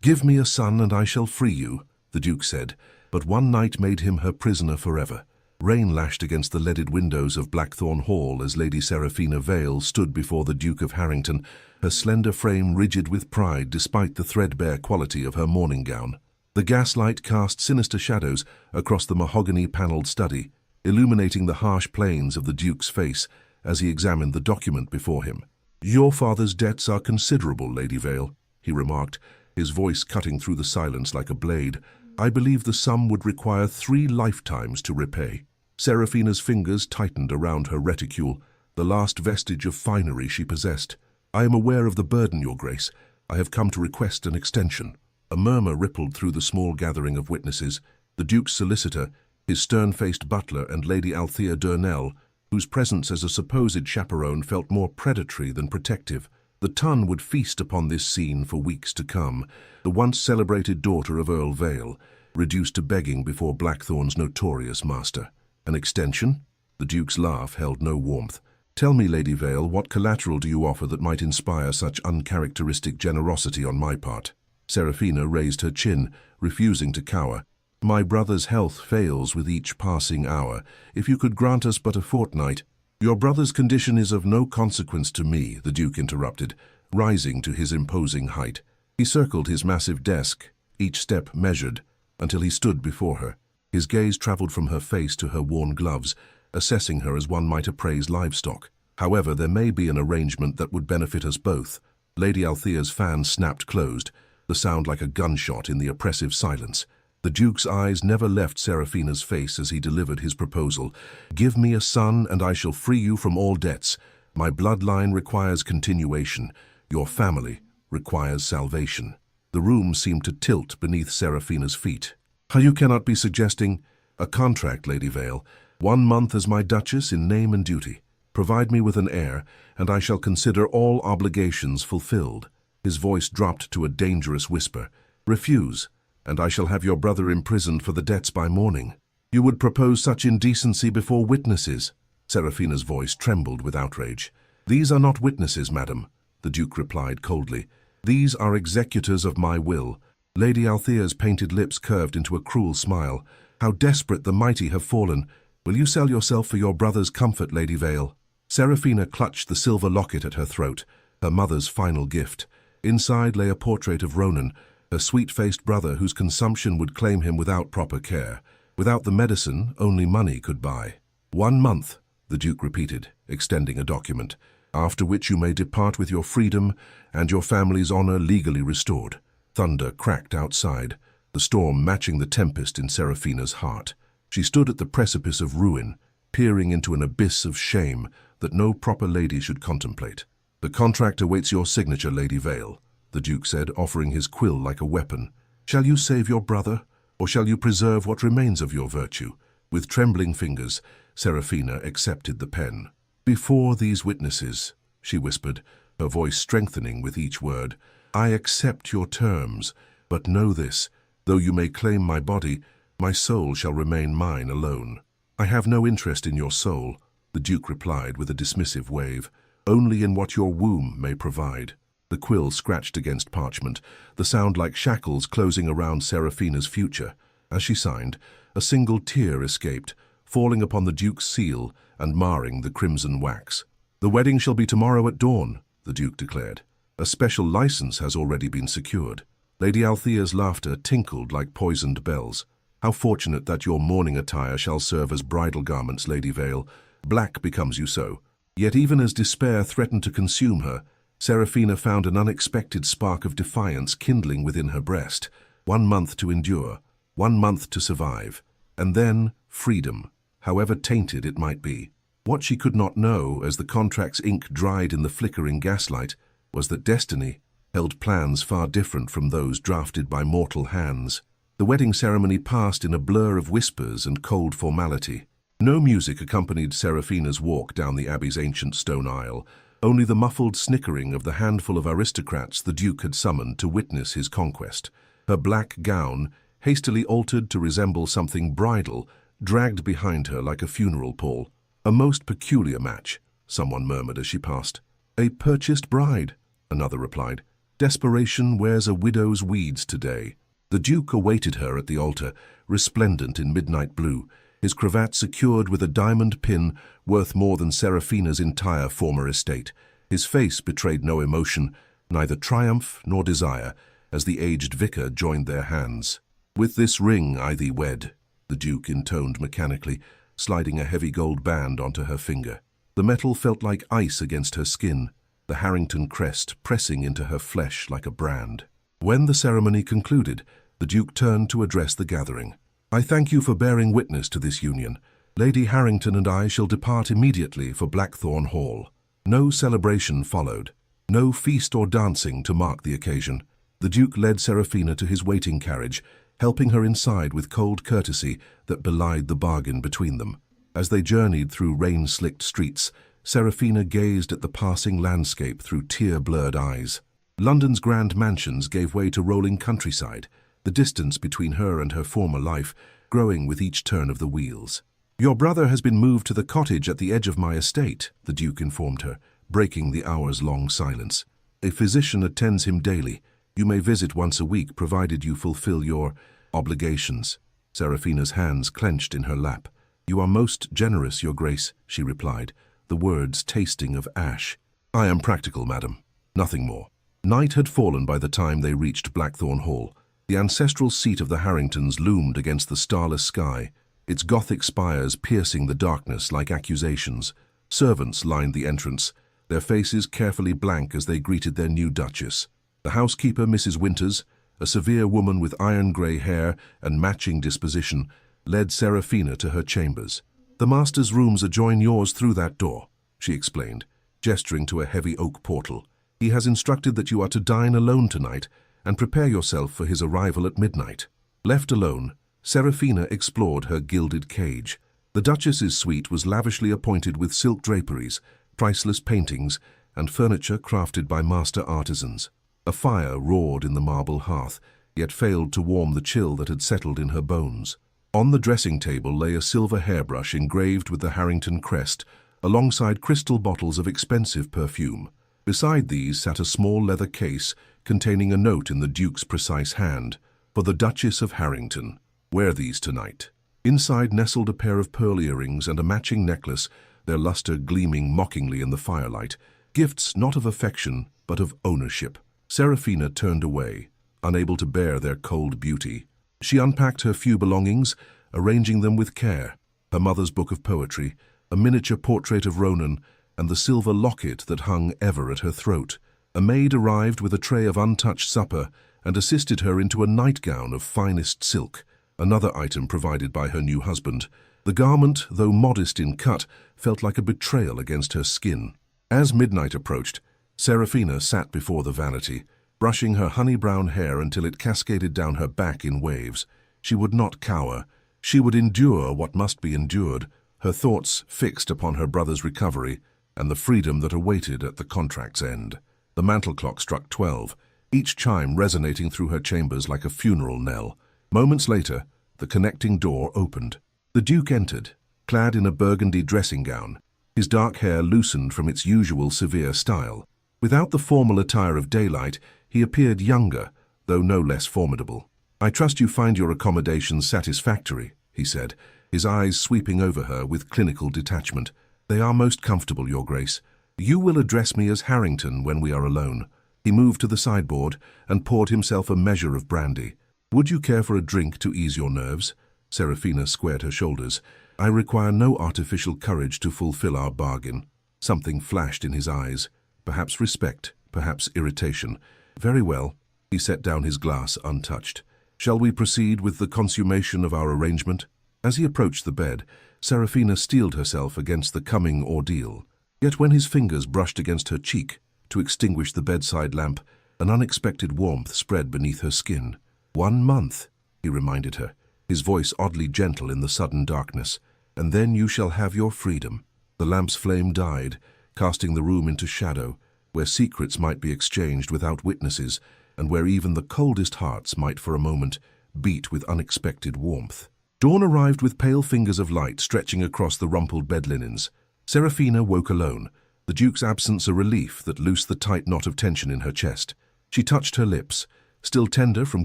"Give me a son and I shall free you," the Duke said, but one night made him her prisoner forever. Rain lashed against the leaded windows of Blackthorn Hall as Lady Seraphina Vale stood before the Duke of Harrington, her slender frame rigid with pride despite the threadbare quality of her morning gown. The gaslight cast sinister shadows across the mahogany-panelled study, illuminating the harsh planes of the Duke's face as he examined the document before him. "Your father's debts are considerable, Lady Vale," he remarked, his voice cutting through the silence like a blade. "I believe the sum would require 3 lifetimes to repay." Seraphina's fingers tightened around her reticule, the last vestige of finery she possessed. "I am aware of the burden, Your Grace. I have come to request an extension." A murmur rippled through the small gathering of witnesses. The Duke's solicitor, his stern-faced butler, and Lady Althea Durnell, whose presence as a supposed chaperone felt more predatory than protective. The ton would feast upon this scene for weeks to come, the once celebrated daughter of Earl Vale, reduced to begging before Blackthorn's notorious master. "An extension?" The Duke's laugh held no warmth. "Tell me, Lady Vale, what collateral do you offer that might inspire such uncharacteristic generosity on my part?" Seraphina raised her chin, refusing to cower. "My brother's health fails with each passing hour. If you could grant us but a fortnight—" "Your brother's condition is of no consequence to me," the Duke interrupted, rising to his imposing height. He circled his massive desk, each step measured, until he stood before her. His gaze traveled from her face to her worn gloves, assessing her as one might appraise livestock. "However, there may be an arrangement that would benefit us both." Lady Althea's fan snapped closed, the sound like a gunshot in the oppressive silence. The Duke's eyes never left Seraphina's face as he delivered his proposal. "Give me a son and I shall free you from all debts. My bloodline requires continuation. Your family requires salvation." The room seemed to tilt beneath Seraphina's feet. "You cannot be suggesting—" "A contract, Lady Vale. 1 month as my Duchess in name and duty. Provide me with an heir, and I shall consider all obligations fulfilled." His voice dropped to a dangerous whisper. "Refuse, and I shall have your brother imprisoned for the debts by morning." "You would propose such indecency before witnesses?" Seraphina's voice trembled with outrage. "These are not witnesses, madam," the Duke replied coldly. "These are executors of my will." Lady Althea's painted lips curved into a cruel smile. "How desperate the mighty have fallen. Will you sell yourself for your brother's comfort, Lady Vale?" Seraphina clutched the silver locket at her throat, her mother's final gift. Inside lay a portrait of Ronan, her sweet-faced brother whose consumption would claim him without proper care. Without the medicine, only money could buy. 1 month, the Duke repeated, extending a document, "after which you may depart with your freedom and your family's honor legally restored." Thunder cracked outside, the storm matching the tempest in Seraphina's heart. She stood at the precipice of ruin, peering into an abyss of shame that no proper lady should contemplate. "The contract awaits your signature, Lady Vale," the Duke said, offering his quill like a weapon. "Shall you save your brother, or shall you preserve what remains of your virtue?" With trembling fingers, Seraphina accepted the pen. "Before these witnesses," she whispered, her voice strengthening with each word, "I accept your terms, but know this, though you may claim my body, my soul shall remain mine alone." "I have no interest in your soul," the Duke replied with a dismissive wave. "Only in what your womb may provide." The quill scratched against parchment, the sound like shackles closing around Seraphina's future. As she signed, a single tear escaped, falling upon the Duke's seal and marring the crimson wax. "The wedding shall be tomorrow at dawn," the Duke declared. "A special license has already been secured." Lady Althea's laughter tinkled like poisoned bells. "How fortunate that your mourning attire shall serve as bridal garments, Lady Vale. Black becomes you so." Yet even as despair threatened to consume her, Seraphina found an unexpected spark of defiance kindling within her breast. 1 month to endure, 1 month to survive, and then freedom, however tainted it might be. What she could not know, as the contract's ink dried in the flickering gaslight, was that destiny held plans far different from those drafted by mortal hands. The wedding ceremony passed in a blur of whispers and cold formality. No music accompanied Seraphina's walk down the Abbey's ancient stone aisle, only the muffled snickering of the handful of aristocrats the Duke had summoned to witness his conquest. Her black gown, hastily altered to resemble something bridal, dragged behind her like a funeral pall. "A most peculiar match," someone murmured as she passed. "A purchased bride," another replied. Desperation wears a widow's weeds today. The Duke awaited her at the altar, resplendent in midnight blue, his cravat secured with a diamond pin worth more than Serafina's entire former estate. His face betrayed no emotion, neither triumph nor desire, as the aged vicar joined their hands. "With this ring I thee wed," the Duke intoned mechanically, sliding a heavy gold band onto her finger. The metal felt like ice against her skin, the Harrington crest pressing into her flesh like a brand. When the ceremony concluded, the Duke turned to address the gathering. "I thank you for bearing witness to this union. Lady Harrington and I shall depart immediately for Blackthorn Hall." No celebration followed, no feast or dancing to mark the occasion. The Duke led Serafina to his waiting carriage, helping her inside with cold courtesy that belied the bargain between them. As they journeyed through rain-slicked streets, Serafina gazed at the passing landscape through tear-blurred eyes. London's grand mansions gave way to rolling countryside, the distance between her and her former life growing with each turn of the wheels. "Your brother has been moved to the cottage at the edge of my estate," the Duke informed her, breaking the hours-long silence. "A physician attends him daily. You may visit once a week, provided you fulfill your obligations." Serafina's hands clenched in her lap. "You are most generous, Your Grace," she replied, the words tasting of ash. "I am practical, madam. Nothing more." Night had fallen by the time they reached Blackthorn Hall. The ancestral seat of the Harringtons loomed against the starless sky, its Gothic spires piercing the darkness like accusations. Servants lined the entrance, their faces carefully blank as they greeted their new Duchess. The housekeeper, Mrs. Winters, a severe woman with iron-grey hair and matching disposition, led Serafina to her chambers. "The master's rooms adjoin yours through that door," she explained, gesturing to a heavy oak portal. "He has instructed that you are to dine alone tonight and prepare yourself for his arrival at midnight." Left alone, Serafina explored her gilded cage. The Duchess's suite was lavishly appointed with silk draperies, priceless paintings, and furniture crafted by master artisans. A fire roared in the marble hearth, yet failed to warm the chill that had settled in her bones. On the dressing table lay a silver hairbrush engraved with the Harrington crest, alongside crystal bottles of expensive perfume. Beside these sat a small leather case containing a note in the Duke's precise hand, "For the Duchess of Harrington. Wear these tonight." Inside nestled a pair of pearl earrings and a matching necklace, their luster gleaming mockingly in the firelight, gifts not of affection, but of ownership. Serafina turned away, unable to bear their cold beauty. She unpacked her few belongings, arranging them with care: her mother's book of poetry, a miniature portrait of Ronan, and the silver locket that hung ever at her throat. A maid arrived with a tray of untouched supper and assisted her into a nightgown of finest silk, another item provided by her new husband. The garment, though modest in cut, felt like a betrayal against her skin. As midnight approached, Serafina sat before the vanity, brushing her honey-brown hair until it cascaded down her back in waves. She would not cower. She would endure what must be endured, her thoughts fixed upon her brother's recovery and the freedom that awaited at the contract's end. The mantel clock struck 12, each chime resonating through her chambers like a funeral knell. Moments later, the connecting door opened. The Duke entered, clad in a burgundy dressing gown, his dark hair loosened from its usual severe style. Without the formal attire of daylight, he appeared younger, though no less formidable. "I trust you find your accommodations satisfactory," he said, his eyes sweeping over her with clinical detachment. "They are most comfortable, Your Grace. You will address me as Harrington when we are alone." He moved to the sideboard and poured himself a measure of brandy. "Would you care for a drink to ease your nerves?" Serafina squared her shoulders. "I require no artificial courage to fulfill our bargain." Something flashed in his eyes, perhaps respect, perhaps irritation. "Very well." He set down his glass untouched. "Shall we proceed with the consummation of our arrangement?" As he approached the bed, Serafina steeled herself against the coming ordeal. Yet when his fingers brushed against her cheek to extinguish the bedside lamp, an unexpected warmth spread beneath her skin. "1 month," he reminded her, his voice oddly gentle in the sudden darkness, "and then you shall have your freedom." The lamp's flame died, casting the room into shadow, where secrets might be exchanged without witnesses, and where even the coldest hearts might for a moment beat with unexpected warmth. Dawn arrived with pale fingers of light stretching across the rumpled bed linens. Serafina woke alone, the Duke's absence a relief that loosed the tight knot of tension in her chest. She touched her lips, still tender from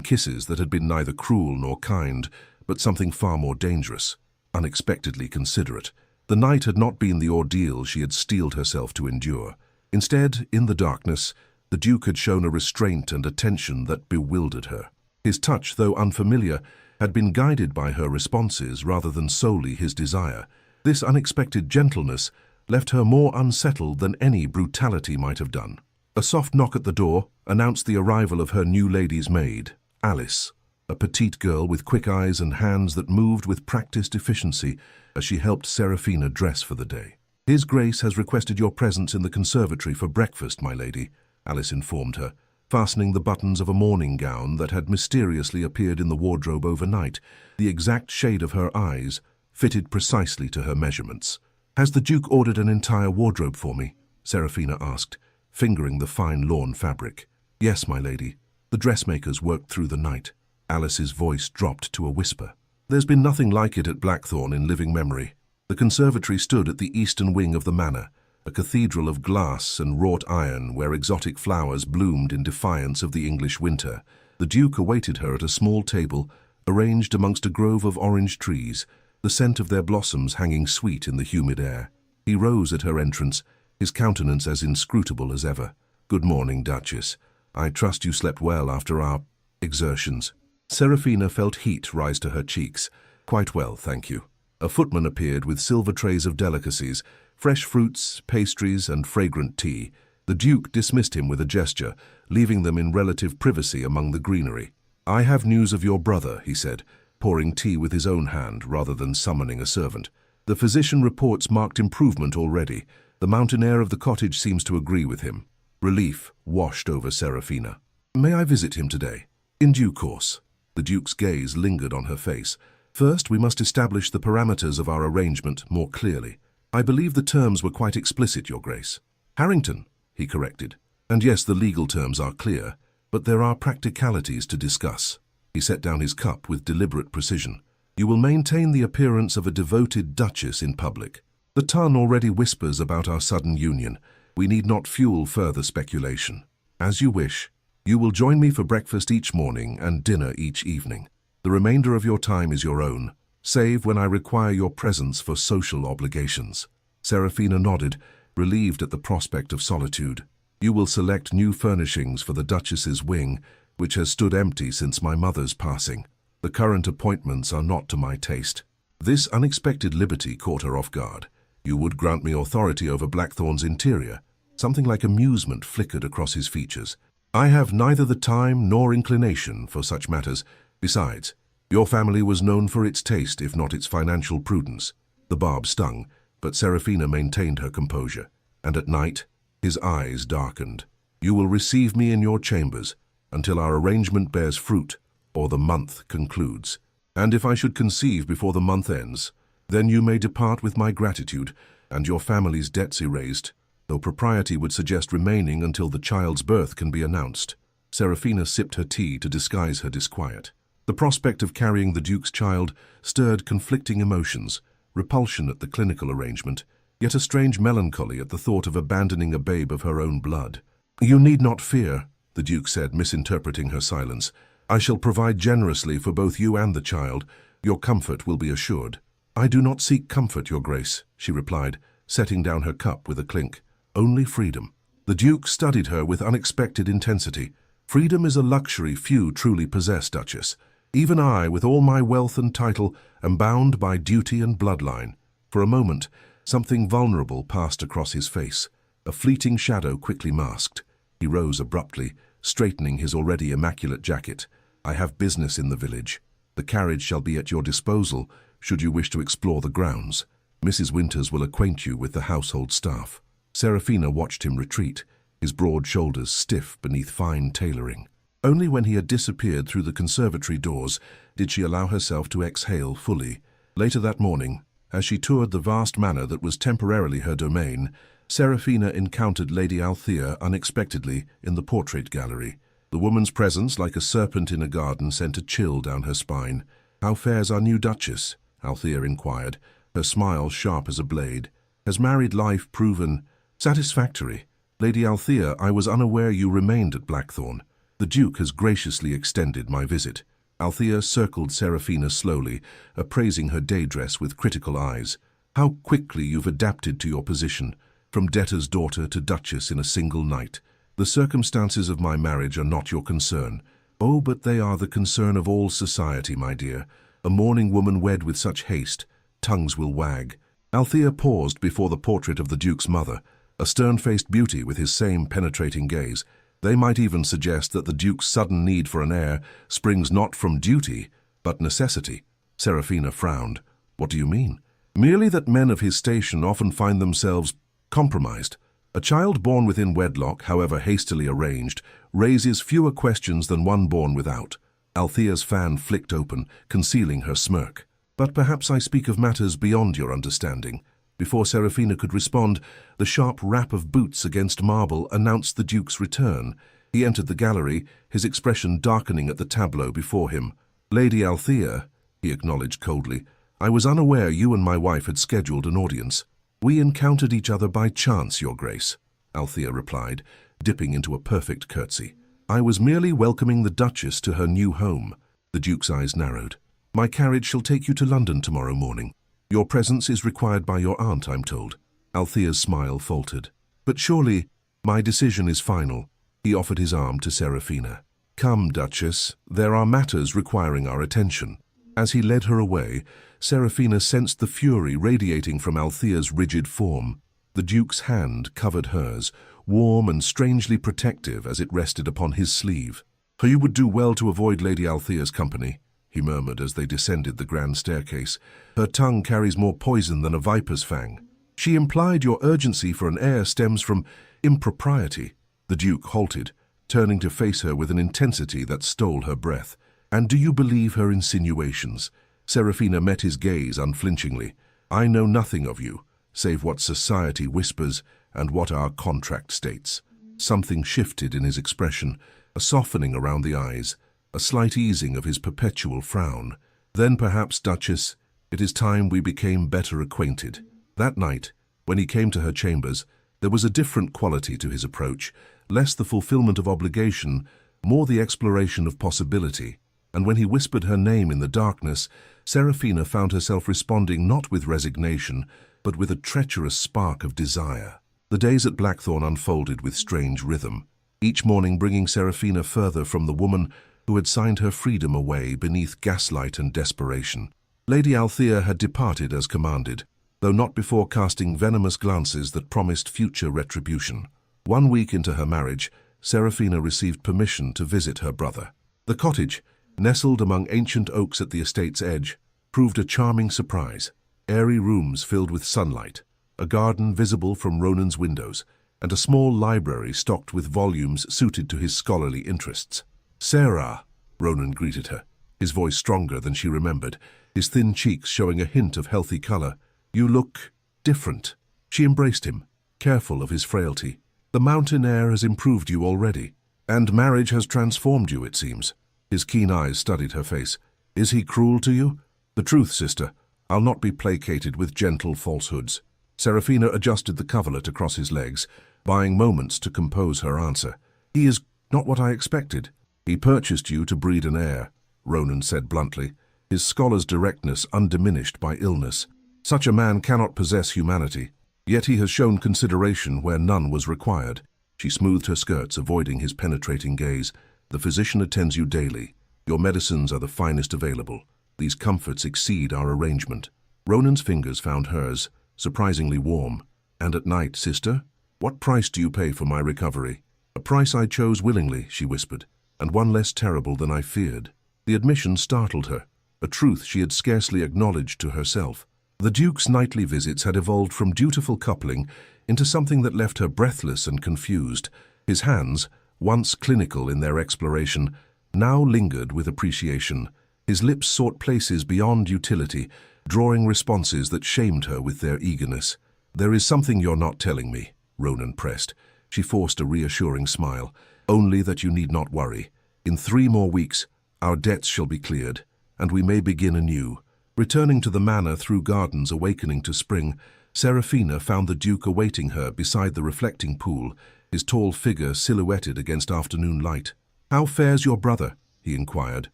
kisses that had been neither cruel nor kind, but something far more dangerous, unexpectedly considerate. The night had not been the ordeal she had steeled herself to endure. Instead, in the darkness, the Duke had shown a restraint and attention that bewildered her. His touch, though unfamiliar, had been guided by her responses rather than solely his desire. This unexpected gentleness left her more unsettled than any brutality might have done. A soft knock at the door announced the arrival of her new lady's maid, Alice, a petite girl with quick eyes and hands that moved with practiced efficiency as she helped Seraphina dress for the day. "His Grace has requested your presence in the conservatory for breakfast, my lady," Alice informed her, fastening the buttons of a morning gown that had mysteriously appeared in the wardrobe overnight. The exact shade of her eyes fitted precisely to her measurements. "Has the Duke ordered an entire wardrobe for me?" Seraphina asked, fingering the fine lawn fabric. "Yes, my lady. The dressmakers worked through the night." Alice's voice dropped to a whisper. "There's been nothing like it at Blackthorn in living memory." The conservatory stood at the eastern wing of the manor, a cathedral of glass and wrought iron where exotic flowers bloomed in defiance of the English winter. The Duke awaited her at a small table, arranged amongst a grove of orange trees, the scent of their blossoms hanging sweet in the humid air. He rose at her entrance, his countenance as inscrutable as ever. "Good morning, Duchess. I trust you slept well after our exertions." Seraphina felt heat rise to her cheeks. "Quite well, thank you." A footman appeared with silver trays of delicacies, fresh fruits, pastries, and fragrant tea. The Duke dismissed him with a gesture, leaving them in relative privacy among the greenery. "I have news of your brother," he said, pouring tea with his own hand rather than summoning a servant. "The physician reports marked improvement already. The mountain air of the cottage seems to agree with him." Relief washed over Seraphina. "May I visit him today?" "In due course." The Duke's gaze lingered on her face. "First, we must establish the parameters of our arrangement more clearly. I believe the terms were quite explicit, Your Grace." "Harrington," he corrected. "And yes, the legal terms are clear, but there are practicalities to discuss." He set down his cup with deliberate precision. "You will maintain the appearance of a devoted duchess in public. The tongue already whispers about our sudden union. We need not fuel further speculation. As you wish. You will join me for breakfast each morning and dinner each evening. The remainder of your time is your own, save when I require your presence for social obligations." Seraphina nodded, relieved at the prospect of solitude. "You will select new furnishings for the Duchess's wing, which has stood empty since my mother's passing. The current appointments are not to my taste." This unexpected liberty caught her off guard. "You would grant me authority over Blackthorn's interior?" Something like amusement flickered across his features. "I have neither the time nor inclination for such matters. Besides, your family was known for its taste, if not its financial prudence." The barb stung, but Seraphina maintained her composure. "And at night?" His eyes darkened. "You will receive me in your chambers until our arrangement bears fruit or the month concludes. And if I should conceive before the month ends, then you may depart with my gratitude and your family's debts erased, though propriety would suggest remaining until the child's birth can be announced." Seraphina sipped her tea to disguise her disquiet. The prospect of carrying the Duke's child stirred conflicting emotions, repulsion at the clinical arrangement, yet a strange melancholy at the thought of abandoning a babe of her own blood. "You need not fear," the Duke said, misinterpreting her silence. "I shall provide generously for both you and the child. Your comfort will be assured." "I do not seek comfort, Your Grace," she replied, setting down her cup with a clink. "Only freedom." The Duke studied her with unexpected intensity. "Freedom is a luxury few truly possess, Duchess. Even I, with all my wealth and title, am bound by duty and bloodline." For a moment, something vulnerable passed across his face. A fleeting shadow quickly masked. He rose abruptly, straightening his already immaculate jacket. "I have business in the village. The carriage shall be at your disposal, should you wish to explore the grounds. Mrs. Winters will acquaint you with the household staff." Seraphina watched him retreat, his broad shoulders stiff beneath fine tailoring. Only when he had disappeared through the conservatory doors did she allow herself to exhale fully. Later that morning, as she toured the vast manor that was temporarily her domain, Seraphina encountered Lady Althea unexpectedly in the portrait gallery. The woman's presence, like a serpent in a garden, sent a chill down her spine. "How fares our new Duchess?" Althea inquired, her smile sharp as a blade. "Has married life proven satisfactory?" "Lady Althea, I was unaware you remained at Blackthorn." The Duke has graciously extended my visit. Althea circled Serafina slowly, appraising her day dress with critical eyes. How quickly you've adapted to your position, from debtor's daughter to duchess in a single night. The circumstances of my marriage are not your concern. Oh, but they are the concern of all society, my dear. A mourning woman wed with such haste, tongues will wag. Althea paused before the portrait of the Duke's mother, a stern-faced beauty with his same penetrating gaze. They might even suggest that the Duke's sudden need for an heir springs not from duty, but necessity. Serafina frowned. What do you mean? Merely that men of his station often find themselves compromised. A child born within wedlock, however hastily arranged, raises fewer questions than one born without. Althea's fan flicked open, concealing her smirk. But perhaps I speak of matters beyond your understanding. Before Serafina could respond, the sharp rap of boots against marble announced the Duke's return. He entered the gallery, his expression darkening at the tableau before him. "Lady Althea," he acknowledged coldly, "I was unaware you and my wife had scheduled an audience." "We encountered each other by chance, Your Grace," Althea replied, dipping into a perfect curtsy. "I was merely welcoming the Duchess to her new home." The Duke's eyes narrowed. "My carriage shall take you to London tomorrow morning. Your presence is required by your aunt, I'm told." Althea's smile faltered. "But surely my decision is final." He offered his arm to Serafina. "Come, Duchess, there are matters requiring our attention." As he led her away, Serafina sensed the fury radiating from Althea's rigid form. The Duke's hand covered hers, warm and strangely protective as it rested upon his sleeve. "You would do well to avoid Lady Althea's company," he murmured as they descended the grand staircase. "Her tongue carries more poison than a viper's fang. She implied your urgency for an heir stems from impropriety." The Duke halted, turning to face her with an intensity that stole her breath. "And do you believe her insinuations?" Serafina met his gaze unflinchingly. "I know nothing of you, save what society whispers and what our contract states." Something shifted in his expression, a softening around the eyes, a slight easing of his perpetual frown. "Then perhaps, Duchess, it is time we became better acquainted." That night, when he came to her chambers, there was a different quality to his approach, less the fulfillment of obligation, more the exploration of possibility. And when he whispered her name in the darkness, Serafina found herself responding not with resignation, but with a treacherous spark of desire. The days at Blackthorn unfolded with strange rhythm, each morning bringing Serafina further from the woman who had signed her freedom away beneath gaslight and desperation. Lady Althea had departed as commanded, though not before casting venomous glances that promised future retribution. 1 week into her marriage, Serafina received permission to visit her brother. The cottage, nestled among ancient oaks at the estate's edge, proved a charming surprise. Airy rooms filled with sunlight, a garden visible from Ronan's windows, and a small library stocked with volumes suited to his scholarly interests. "Sarah," Ronan greeted her, his voice stronger than she remembered, his thin cheeks showing a hint of healthy color. "You look different." She embraced him, careful of his frailty. "The mountain air has improved you already, and marriage has transformed you, it seems." His keen eyes studied her face. "Is he cruel to you?" "The truth, sister. I'll not be placated with gentle falsehoods." Serafina adjusted the coverlet across his legs, buying moments to compose her answer. "He is not what I expected." "He purchased you to breed an heir," Ronan said bluntly, his scholar's directness undiminished by illness. "Such a man cannot possess humanity. Yet he has shown consideration where none was required." She smoothed her skirts, avoiding his penetrating gaze. "The physician attends you daily. Your medicines are the finest available. These comforts exceed our arrangement." Ronan's fingers found hers, surprisingly warm. "And at night, sister? What price do you pay for my recovery?" "A price I chose willingly," she whispered, "and one less terrible than I feared." The admission startled her, a truth she had scarcely acknowledged to herself. The Duke's nightly visits had evolved from dutiful coupling into something that left her breathless and confused. His hands, once clinical in their exploration, now lingered with appreciation. His lips sought places beyond utility, drawing responses that shamed her with their eagerness. "There is something you're not telling me," Ronan pressed. She forced a reassuring smile. "Only that you need not worry. In 3 more weeks, our debts shall be cleared, and we may begin anew." Returning to the manor through gardens awakening to spring, Serafina found the Duke awaiting her beside the reflecting pool, his tall figure silhouetted against afternoon light. "How fares your brother?" he inquired,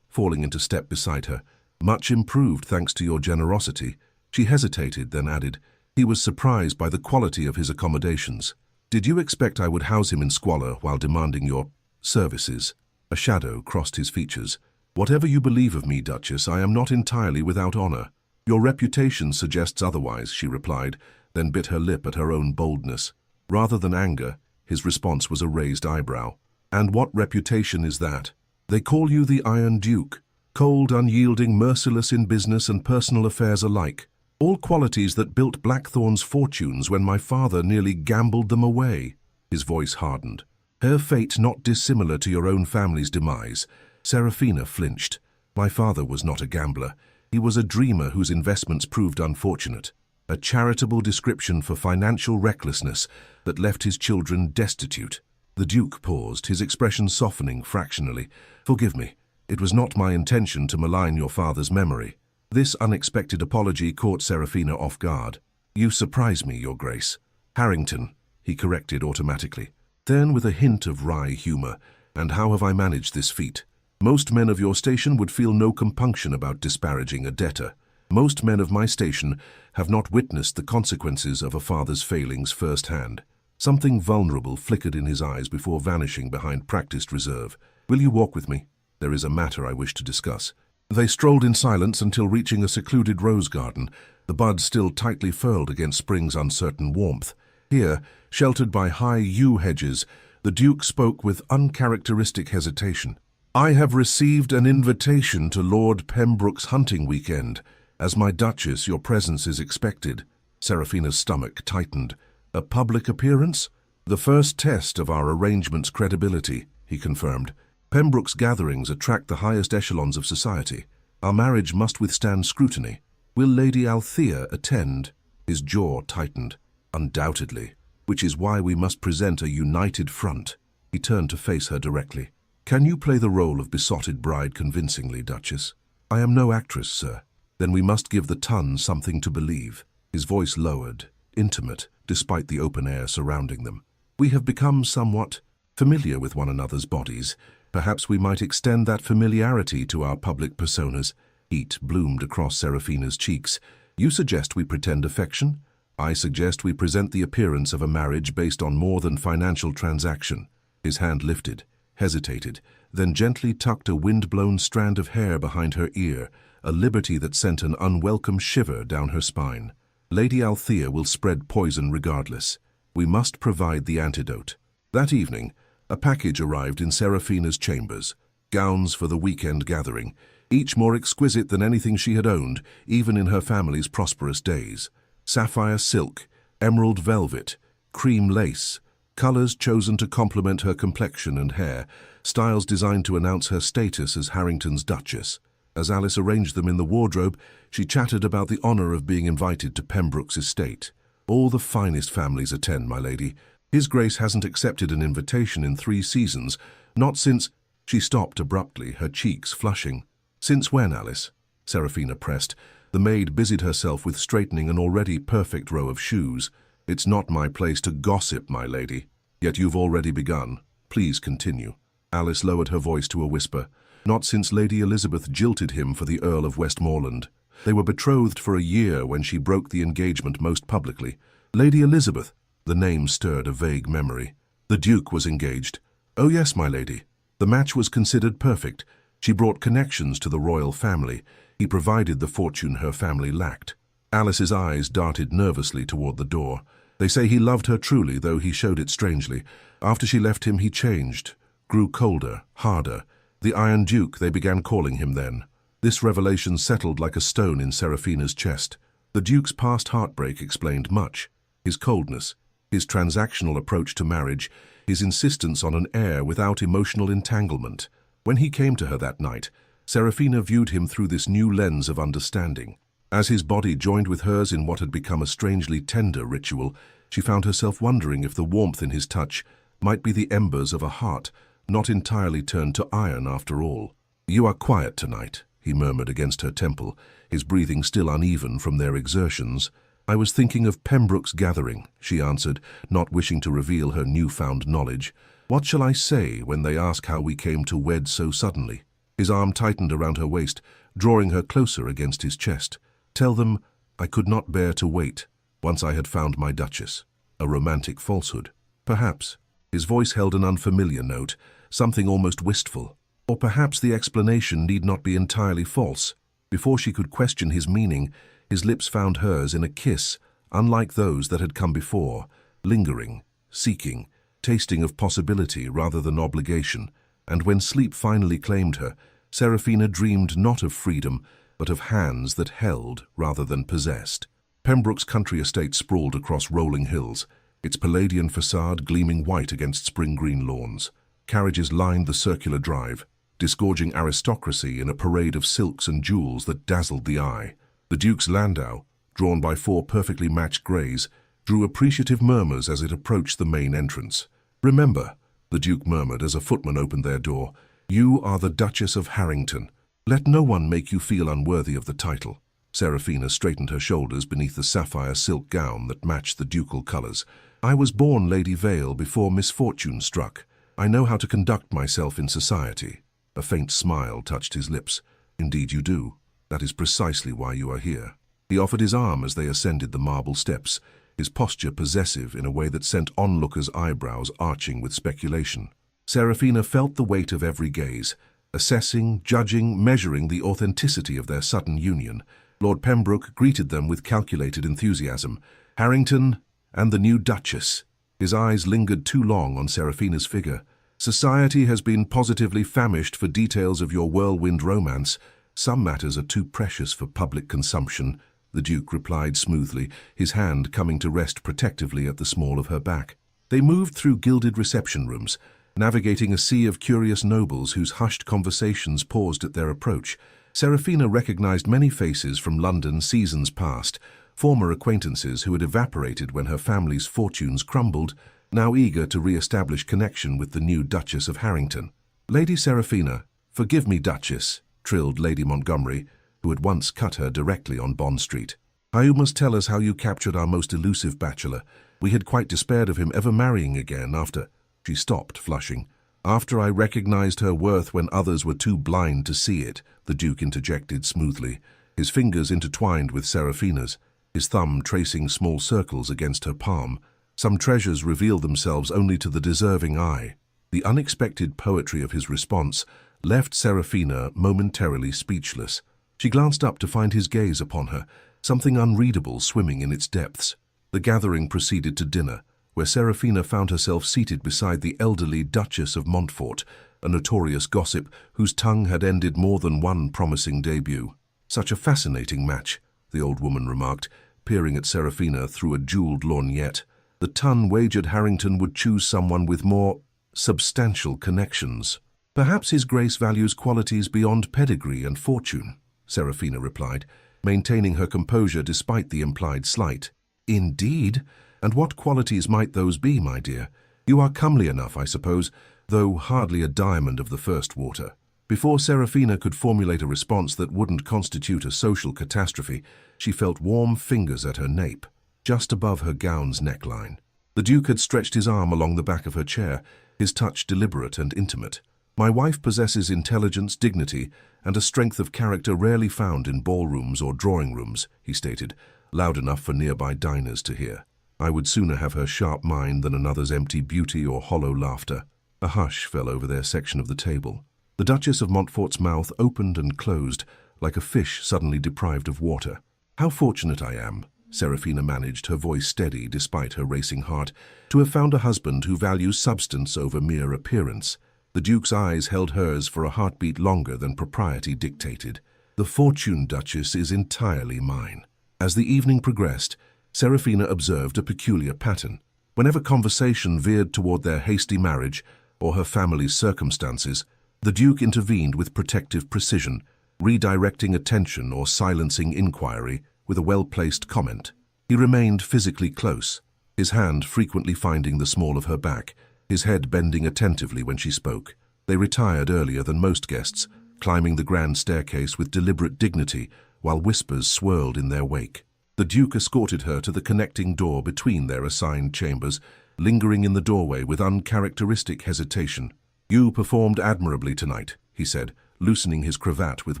falling into step beside her. "Much improved, thanks to your generosity." She hesitated, then added, "He was surprised by the quality of his accommodations. Did you expect I would house him in squalor while demanding your services?" A shadow crossed his features. "Whatever you believe of me, Duchess, I am not entirely without honor." "Your reputation suggests otherwise," she replied, then bit her lip at her own boldness. Rather than anger, his response was a raised eyebrow. "And what reputation is that?" "They call you the Iron Duke. Cold, unyielding, merciless in business and personal affairs alike. All qualities that built Blackthorn's fortunes when my father nearly gambled them away." His voice hardened. "Her fate not dissimilar to your own family's demise." Serafina flinched. "My father was not a gambler. He was a dreamer whose investments proved unfortunate. A charitable description for financial recklessness that left his children destitute." The Duke paused, his expression softening fractionally. "Forgive me. It was not my intention to malign your father's memory." This unexpected apology caught Serafina off guard. "You surprise me, Your Grace." "Harrington," he corrected automatically. Then, with a hint of wry humor, "And how have I managed this feat? Most men of your station would feel no compunction about disparaging a debtor. Most men of my station have not witnessed the consequences of a father's failings firsthand." Something vulnerable flickered in his eyes before vanishing behind practiced reserve. "Will you walk with me? There is a matter I wish to discuss." They strolled in silence until reaching a secluded rose garden, the buds still tightly furled against spring's uncertain warmth. Here, sheltered by high yew hedges, the Duke spoke with uncharacteristic hesitation. "I have received an invitation to Lord Pembroke's hunting weekend. As my Duchess, your presence is expected." Serafina's stomach tightened. "A public appearance?" "The first test of our arrangement's credibility," he confirmed. "Pembroke's gatherings attract the highest echelons of society. Our marriage must withstand scrutiny. Will Lady Althea attend?" His jaw tightened. "Undoubtedly, which is why we must present a united front." He turned to face her directly. "Can you play the role of besotted bride convincingly, Duchess?" "I am no actress, sir." "Then we must give the ton something to believe." His voice lowered, intimate, despite the open air surrounding them. "We have become somewhat familiar with one another's bodies. Perhaps we might extend that familiarity to our public personas." Heat bloomed across Serafina's cheeks. "You suggest we pretend affection? I suggest we present the appearance of a marriage based on more than financial transaction." His hand lifted, hesitated, then gently tucked a wind-blown strand of hair behind her ear, a liberty that sent an unwelcome shiver down her spine. "Lady Althea will spread poison regardless. We must provide the antidote." That evening, a package arrived in Serafina's chambers. Gowns for the weekend gathering, each more exquisite than anything she had owned, even in her family's prosperous days. Sapphire silk, emerald velvet, cream lace, colors chosen to complement her complexion and hair, styles designed to announce her status as Harrington's Duchess. As Alice arranged them in the wardrobe, she chattered about the honor of being invited to Pembroke's estate. "All the finest families attend, my lady. His Grace hasn't accepted an invitation in 3 seasons, not since—" She stopped abruptly, her cheeks flushing. "Since when, Alice?" Serafina pressed. The maid busied herself with straightening an already perfect row of shoes. "It's not my place to gossip, my lady. Yet you've already begun. Please continue." Alice lowered her voice to a whisper. "Not since Lady Elizabeth jilted him for the Earl of Westmoreland. They were betrothed for a year when she broke the engagement most publicly." "Lady Elizabeth?" The name stirred a vague memory. "The Duke was engaged." "Oh yes, my lady. The match was considered perfect. She brought connections to the royal family. He provided the fortune her family lacked." Alice's eyes darted nervously toward the door. "They say he loved her truly, though he showed it strangely. After she left him, he changed, grew colder, harder. The Iron Duke, they began calling him then." This revelation settled like a stone in Serafina's chest. The Duke's past heartbreak explained much. His coldness, his transactional approach to marriage, his insistence on an heir without emotional entanglement. When he came to her that night, Serafina viewed him through this new lens of understanding. As his body joined with hers in what had become a strangely tender ritual, she found herself wondering if the warmth in his touch might be the embers of a heart not entirely turned to iron after all. "You are quiet tonight," he murmured against her temple, his breathing still uneven from their exertions. "I was thinking of Pembroke's gathering," she answered, not wishing to reveal her newfound knowledge. What shall I say when they ask how we came to wed so suddenly? His arm tightened around her waist, drawing her closer against his chest. Tell them I could not bear to wait once I had found my Duchess. A romantic falsehood. Perhaps. His voice held an unfamiliar note, something almost wistful. Or perhaps the explanation need not be entirely false. Before she could question his meaning, his lips found hers in a kiss, unlike those that had come before, lingering, seeking, tasting of possibility rather than obligation. And when sleep finally claimed her, Serafina dreamed not of freedom, but of hands that held rather than possessed. Pembroke's country estate sprawled across rolling hills, its Palladian facade gleaming white against spring-green lawns. Carriages lined the circular drive, disgorging aristocracy in a parade of silks and jewels that dazzled the eye. The Duke's landau, drawn by 4 perfectly matched greys, drew appreciative murmurs as it approached the main entrance. "Remember," the Duke murmured as a footman opened their door, "you are the Duchess of Harrington. Let no one make you feel unworthy of the title." Serafina straightened her shoulders beneath the sapphire silk gown that matched the ducal colours. "I was born Lady Vale before misfortune struck. I know how to conduct myself in society." A faint smile touched his lips. "Indeed you do. That is precisely why you are here." He offered his arm as they ascended the marble steps, his posture possessive in a way that sent onlookers' eyebrows arching with speculation. Serafina felt the weight of every gaze, assessing, judging, measuring the authenticity of their sudden union. Lord Pembroke greeted them with calculated enthusiasm. Harrington and the new Duchess. His eyes lingered too long on Serafina's figure. "Society has been positively famished for details of your whirlwind romance. Some matters are too precious for public consumption," the Duke replied smoothly, his hand coming to rest protectively at the small of her back. They moved through gilded reception rooms, navigating a sea of curious nobles whose hushed conversations paused at their approach. Serafina recognized many faces from London seasons past, former acquaintances who had evaporated when her family's fortunes crumbled, now eager to re-establish connection with the new Duchess of Harrington. "Lady Serafina, forgive me, Duchess," trilled Lady Montgomery, who had once cut her directly on Bond Street. "You must tell us how you captured our most elusive bachelor. We had quite despaired of him ever marrying again after—" She stopped, flushing. "After I recognized her worth when others were too blind to see it," the Duke interjected smoothly, his fingers intertwined with Serafina's, his thumb tracing small circles against her palm. Some treasures reveal themselves only to the deserving eye. The unexpected poetry of his response left Serafina momentarily speechless. She glanced up to find his gaze upon her, something unreadable swimming in its depths. The gathering proceeded to dinner, where Serafina found herself seated beside the elderly Duchess of Montfort, a notorious gossip whose tongue had ended more than one promising debut. "Such a fascinating match," the old woman remarked, peering at Serafina through a jewelled lorgnette. "The ton wagered Harrington would choose someone with more substantial connections." "Perhaps His Grace values qualities beyond pedigree and fortune," Serafina replied, maintaining her composure despite the implied slight. "Indeed? And what qualities might those be, my dear? You are comely enough, I suppose, though hardly a diamond of the first water." Before Serafina could formulate a response that wouldn't constitute a social catastrophe, she felt warm fingers at her nape, just above her gown's neckline. The Duke had stretched his arm along the back of her chair, his touch deliberate and intimate. "My wife possesses intelligence, dignity, and a strength of character rarely found in ballrooms or drawing rooms," he stated, loud enough for nearby diners to hear. "I would sooner have her sharp mind than another's empty beauty or hollow laughter." A hush fell over their section of the table. The Duchess of Montfort's mouth opened and closed, like a fish suddenly deprived of water. "How fortunate I am," Serafina managed, her voice steady despite her racing heart, "to have found a husband who values substance over mere appearance." The Duke's eyes held hers for a heartbeat longer than propriety dictated. "The fortune, Duchess, is entirely mine." As the evening progressed, Serafina observed a peculiar pattern. Whenever conversation veered toward their hasty marriage or her family's circumstances, the Duke intervened with protective precision, redirecting attention or silencing inquiry with a well-placed comment. He remained physically close, his hand frequently finding the small of her back, his head bending attentively when she spoke. They retired earlier than most guests, climbing the grand staircase with deliberate dignity while whispers swirled in their wake. The Duke escorted her to the connecting door between their assigned chambers, lingering in the doorway with uncharacteristic hesitation. "You performed admirably tonight," he said, loosening his cravat with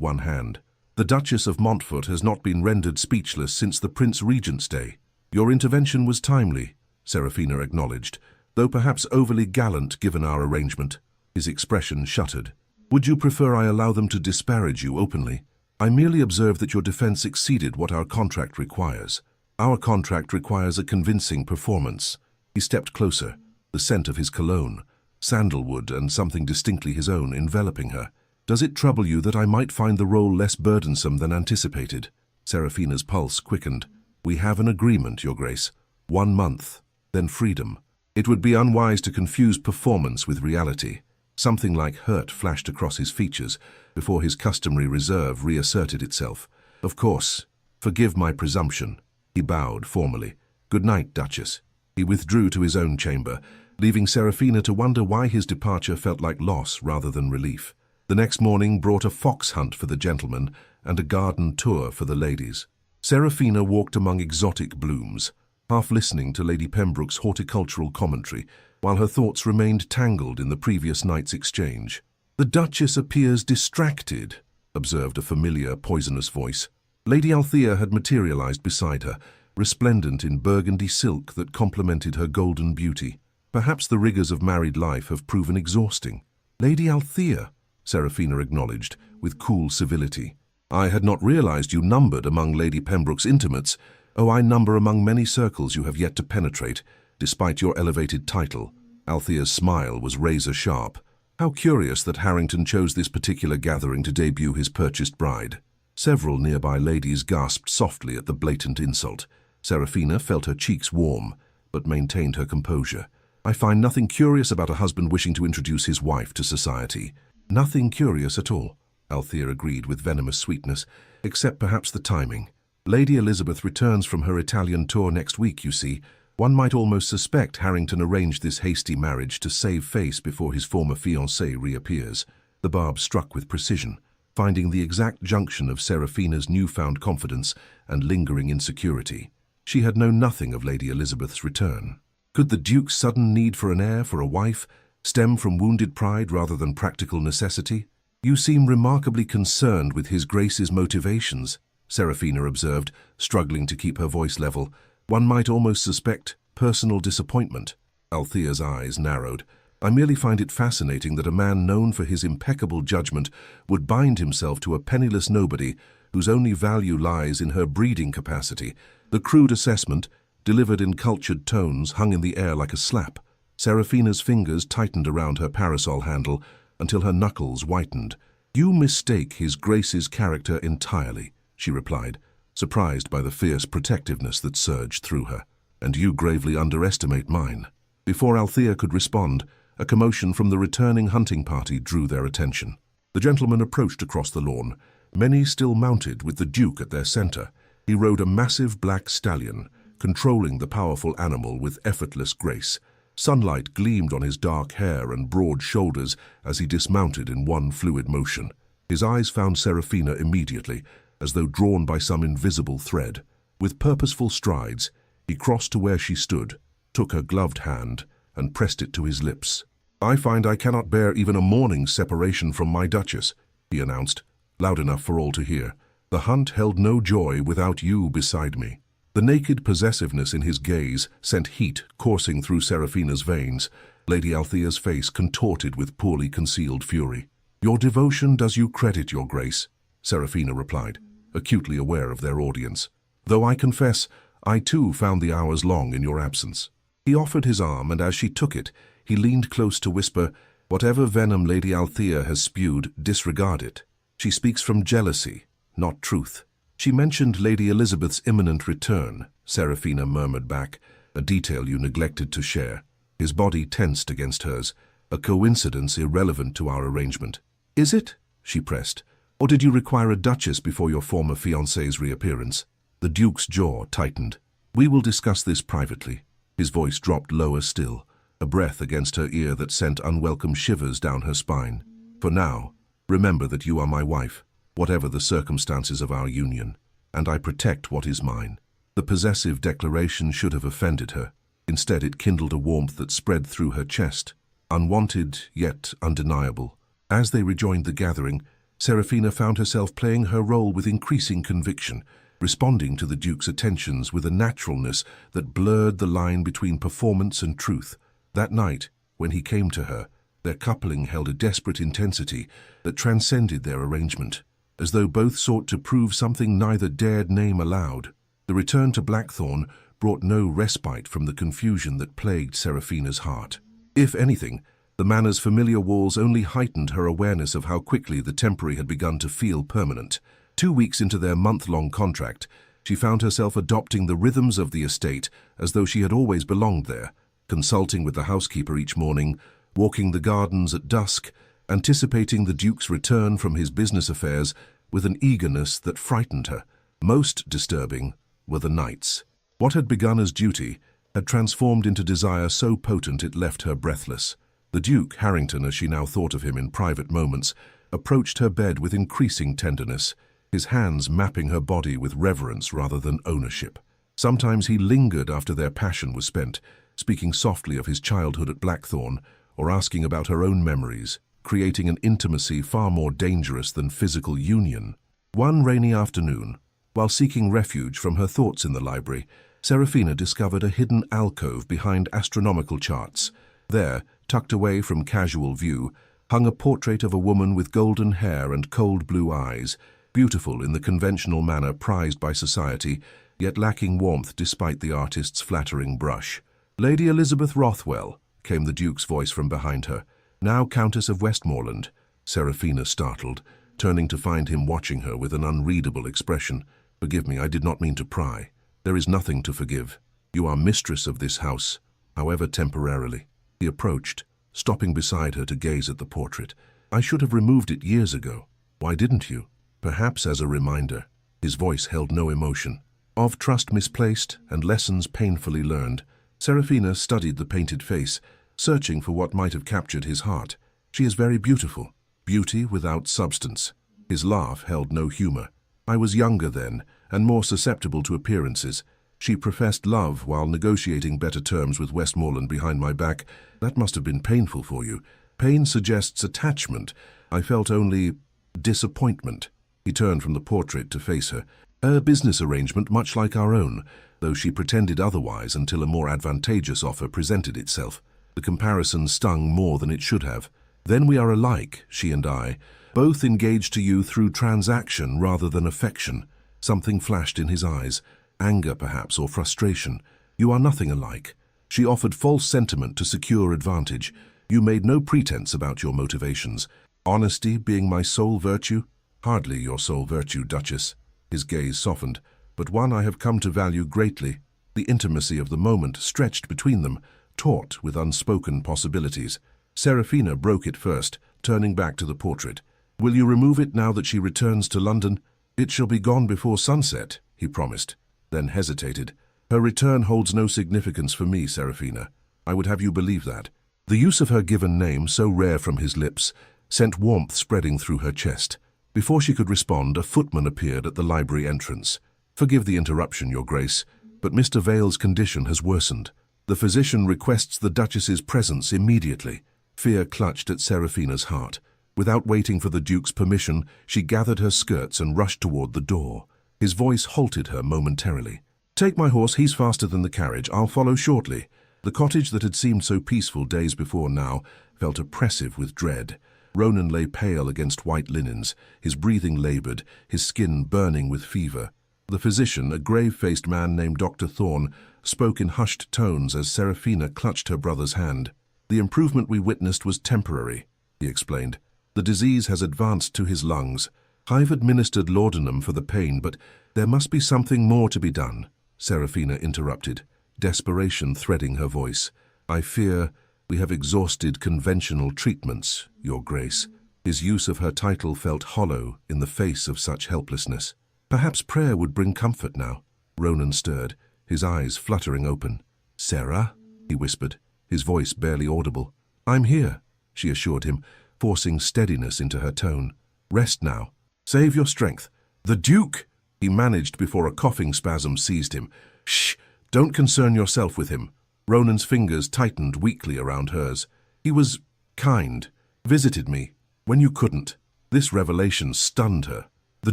one hand. "The Duchess of Montfort has not been rendered speechless since the Prince Regent's day." "Your intervention was timely," Serafina acknowledged, though perhaps overly gallant given our arrangement. His expression shuttered. "Would you prefer I allow them to disparage you openly?" "I merely observe that your defense exceeded what our contract requires. Our contract requires a convincing performance." He stepped closer, the scent of his cologne, sandalwood and something distinctly his own, enveloping her. "Does it trouble you that I might find the role less burdensome than anticipated?" Serafina's pulse quickened. "We have an agreement, Your Grace. 1 month, then freedom." It would be unwise to confuse performance with reality. Something like hurt flashed across his features before his customary reserve reasserted itself. "Of course. Forgive my presumption." He bowed formally. "Good night, Duchess." He withdrew to his own chamber, leaving Serafina to wonder why his departure felt like loss rather than relief. The next morning brought a fox hunt for the gentlemen and a garden tour for the ladies. Serafina walked among exotic blooms, half listening to Lady Pembroke's horticultural commentary, while her thoughts remained tangled in the previous night's exchange. "The Duchess appears distracted," observed a familiar, poisonous voice. Lady Althea had materialized beside her, resplendent in burgundy silk that complemented her golden beauty. "Perhaps the rigors of married life have proven exhausting." "Lady Althea," Serafina acknowledged, with cool civility. "I had not realized you numbered among Lady Pembroke's intimates." "Oh, I number among many circles you have yet to penetrate, despite your elevated title." Althea's smile was razor-sharp. How curious that Harrington chose this particular gathering to debut his purchased bride. Several nearby ladies gasped softly at the blatant insult. Serafina felt her cheeks warm, but maintained her composure. "I find nothing curious about a husband wishing to introduce his wife to society." "Nothing curious at all," Althea agreed with venomous sweetness, "except perhaps the timing. Lady Elizabeth returns from her Italian tour next week, you see. One might almost suspect Harrington arranged this hasty marriage to save face before his former fiancée reappears." The barb struck with precision, finding the exact junction of Serafina's newfound confidence and lingering insecurity. She had known nothing of Lady Elizabeth's return. Could the Duke's sudden need for an heir, for a wife, stem from wounded pride rather than practical necessity? "You seem remarkably concerned with His Grace's motivations," Serafina observed, struggling to keep her voice level. "One might almost suspect personal disappointment." Althea's eyes narrowed. "I merely find it fascinating that a man known for his impeccable judgment would bind himself to a penniless nobody whose only value lies in her breeding capacity." The crude assessment, delivered in cultured tones, hung in the air like a slap. Serafina's fingers tightened around her parasol handle until her knuckles whitened. "You mistake His Grace's character entirely," she replied, surprised by the fierce protectiveness that surged through her. "And you gravely underestimate mine." Before Althea could respond, a commotion from the returning hunting party drew their attention. The gentlemen approached across the lawn, many still mounted with the Duke at their center. He rode a massive black stallion, controlling the powerful animal with effortless grace. Sunlight gleamed on his dark hair and broad shoulders as he dismounted in one fluid motion. His eyes found Serafina immediately, as though drawn by some invisible thread. With purposeful strides, he crossed to where she stood, took her gloved hand, and pressed it to his lips. "I find I cannot bear even a morning's separation from my Duchess," he announced, loud enough for all to hear. "The hunt held no joy without you beside me." The naked possessiveness in his gaze sent heat coursing through Serafina's veins. Lady Althea's face contorted with poorly concealed fury. "Your devotion does you credit, Your Grace," Serafina replied, acutely aware of their audience. "Though I confess, I too found the hours long in your absence." He offered his arm, and as she took it, he leaned close to whisper, "Whatever venom Lady Althea has spewed, disregard it. She speaks from jealousy, not truth." "She mentioned Lady Elizabeth's imminent return," Serafina murmured back, "a detail you neglected to share." His body tensed against hers, a coincidence irrelevant to our arrangement. "Is it?" she pressed. "Or did you require a duchess before your former fiancé's reappearance?" The Duke's jaw tightened. "We will discuss this privately." His voice dropped lower still, a breath against her ear that sent unwelcome shivers down her spine. "For now, remember that you are my wife, whatever the circumstances of our union, and I protect what is mine." The possessive declaration should have offended her. Instead, it kindled a warmth that spread through her chest, unwanted yet undeniable. As they rejoined the gathering, Serafina found herself playing her role with increasing conviction, responding to the Duke's attentions with a naturalness that blurred the line between performance and truth. That night, when he came to her, their coupling held a desperate intensity that transcended their arrangement, as though both sought to prove something neither dared name aloud. The return to Blackthorn brought no respite from the confusion that plagued Serafina's heart. If anything, the manor's familiar walls only heightened her awareness of how quickly the temporary had begun to feel permanent. 2 weeks into their month-long contract, she found herself adopting the rhythms of the estate as though she had always belonged there, consulting with the housekeeper each morning, walking the gardens at dusk, anticipating the Duke's return from his business affairs with an eagerness that frightened her. Most disturbing were the nights. What had begun as duty had transformed into desire so potent it left her breathless. The Duke, Harrington as she now thought of him in private moments, approached her bed with increasing tenderness, his hands mapping her body with reverence rather than ownership. Sometimes he lingered after their passion was spent, speaking softly of his childhood at Blackthorn or asking about her own memories, creating an intimacy far more dangerous than physical union. One rainy afternoon, while seeking refuge from her thoughts in the library, Serafina discovered a hidden alcove behind astronomical charts. There, tucked away from casual view, hung a portrait of a woman with golden hair and cold blue eyes, beautiful in the conventional manner prized by society, yet lacking warmth despite the artist's flattering brush. "Lady Elizabeth Rothwell," came the Duke's voice from behind her. "Now Countess of Westmoreland." Serafina startled, turning to find him watching her with an unreadable expression. "Forgive me, I did not mean to pry." "There is nothing to forgive. You are mistress of this house, however temporarily." He approached, stopping beside her to gaze at the portrait. "I should have removed it years ago. Why didn't you?" "Perhaps as a reminder." His voice held no emotion. "Of trust misplaced and lessons painfully learned." Serafina studied the painted face, searching for what might have captured his heart. "She is very beautiful. Beauty without substance." His laugh held no humor. "I was younger then, and more susceptible to appearances. She professed love while negotiating better terms with Westmoreland behind my back. That must have been painful for you." "Pain suggests attachment. I felt only disappointment." He turned from the portrait to face her. "A business arrangement much like our own, though she pretended otherwise until a more advantageous offer presented itself. The comparison stung more than it should have. Then we are alike, she and I, both engaged to you through transaction rather than affection." Something flashed in his eyes, anger perhaps or frustration. "You are nothing alike." She offered false sentiment to secure advantage. "You made no pretense about your motivations. Honesty being my sole virtue?" "Hardly your sole virtue, Duchess." His gaze softened, "but one I have come to value greatly." The intimacy of the moment stretched between them, taut with unspoken possibilities. Serafina broke it first, turning back to the portrait. "Will you remove it now that she returns to London?" "It shall be gone before sunset," he promised, then hesitated. "Her return holds no significance for me, Serafina. I would have you believe that." The use of her given name, so rare from his lips, sent warmth spreading through her chest. Before she could respond, a footman appeared at the library entrance. "Forgive the interruption, Your Grace, but Mr. Vale's condition has worsened. The physician requests the Duchess's presence immediately." Fear clutched at Serafina's heart. Without waiting for the Duke's permission, she gathered her skirts and rushed toward the door. His voice halted her momentarily. "Take my horse, he's faster than the carriage. I'll follow shortly." The cottage that had seemed so peaceful days before now felt oppressive with dread. Ronan lay pale against white linens, his breathing labored, his skin burning with fever. The physician, a grave-faced man named Dr. Thorne, spoke in hushed tones as Serafina clutched her brother's hand. "The improvement we witnessed was temporary," he explained. "The disease has advanced to his lungs. I've administered laudanum for the pain, but there must be something more to be done," Serafina interrupted, desperation threading her voice. "I fear we have exhausted conventional treatments, Your Grace." His use of her title felt hollow in the face of such helplessness. "Perhaps prayer would bring comfort now." Ronan stirred, his eyes fluttering open. "Sarah?" he whispered, his voice barely audible. "I'm here," she assured him, forcing steadiness into her tone. "Rest now. Save your strength." "The Duke!" he managed before a coughing spasm seized him. "Shh! Don't concern yourself with him." Ronan's fingers tightened weakly around hers. He was kind, visited me, when you couldn't. This revelation stunned her. The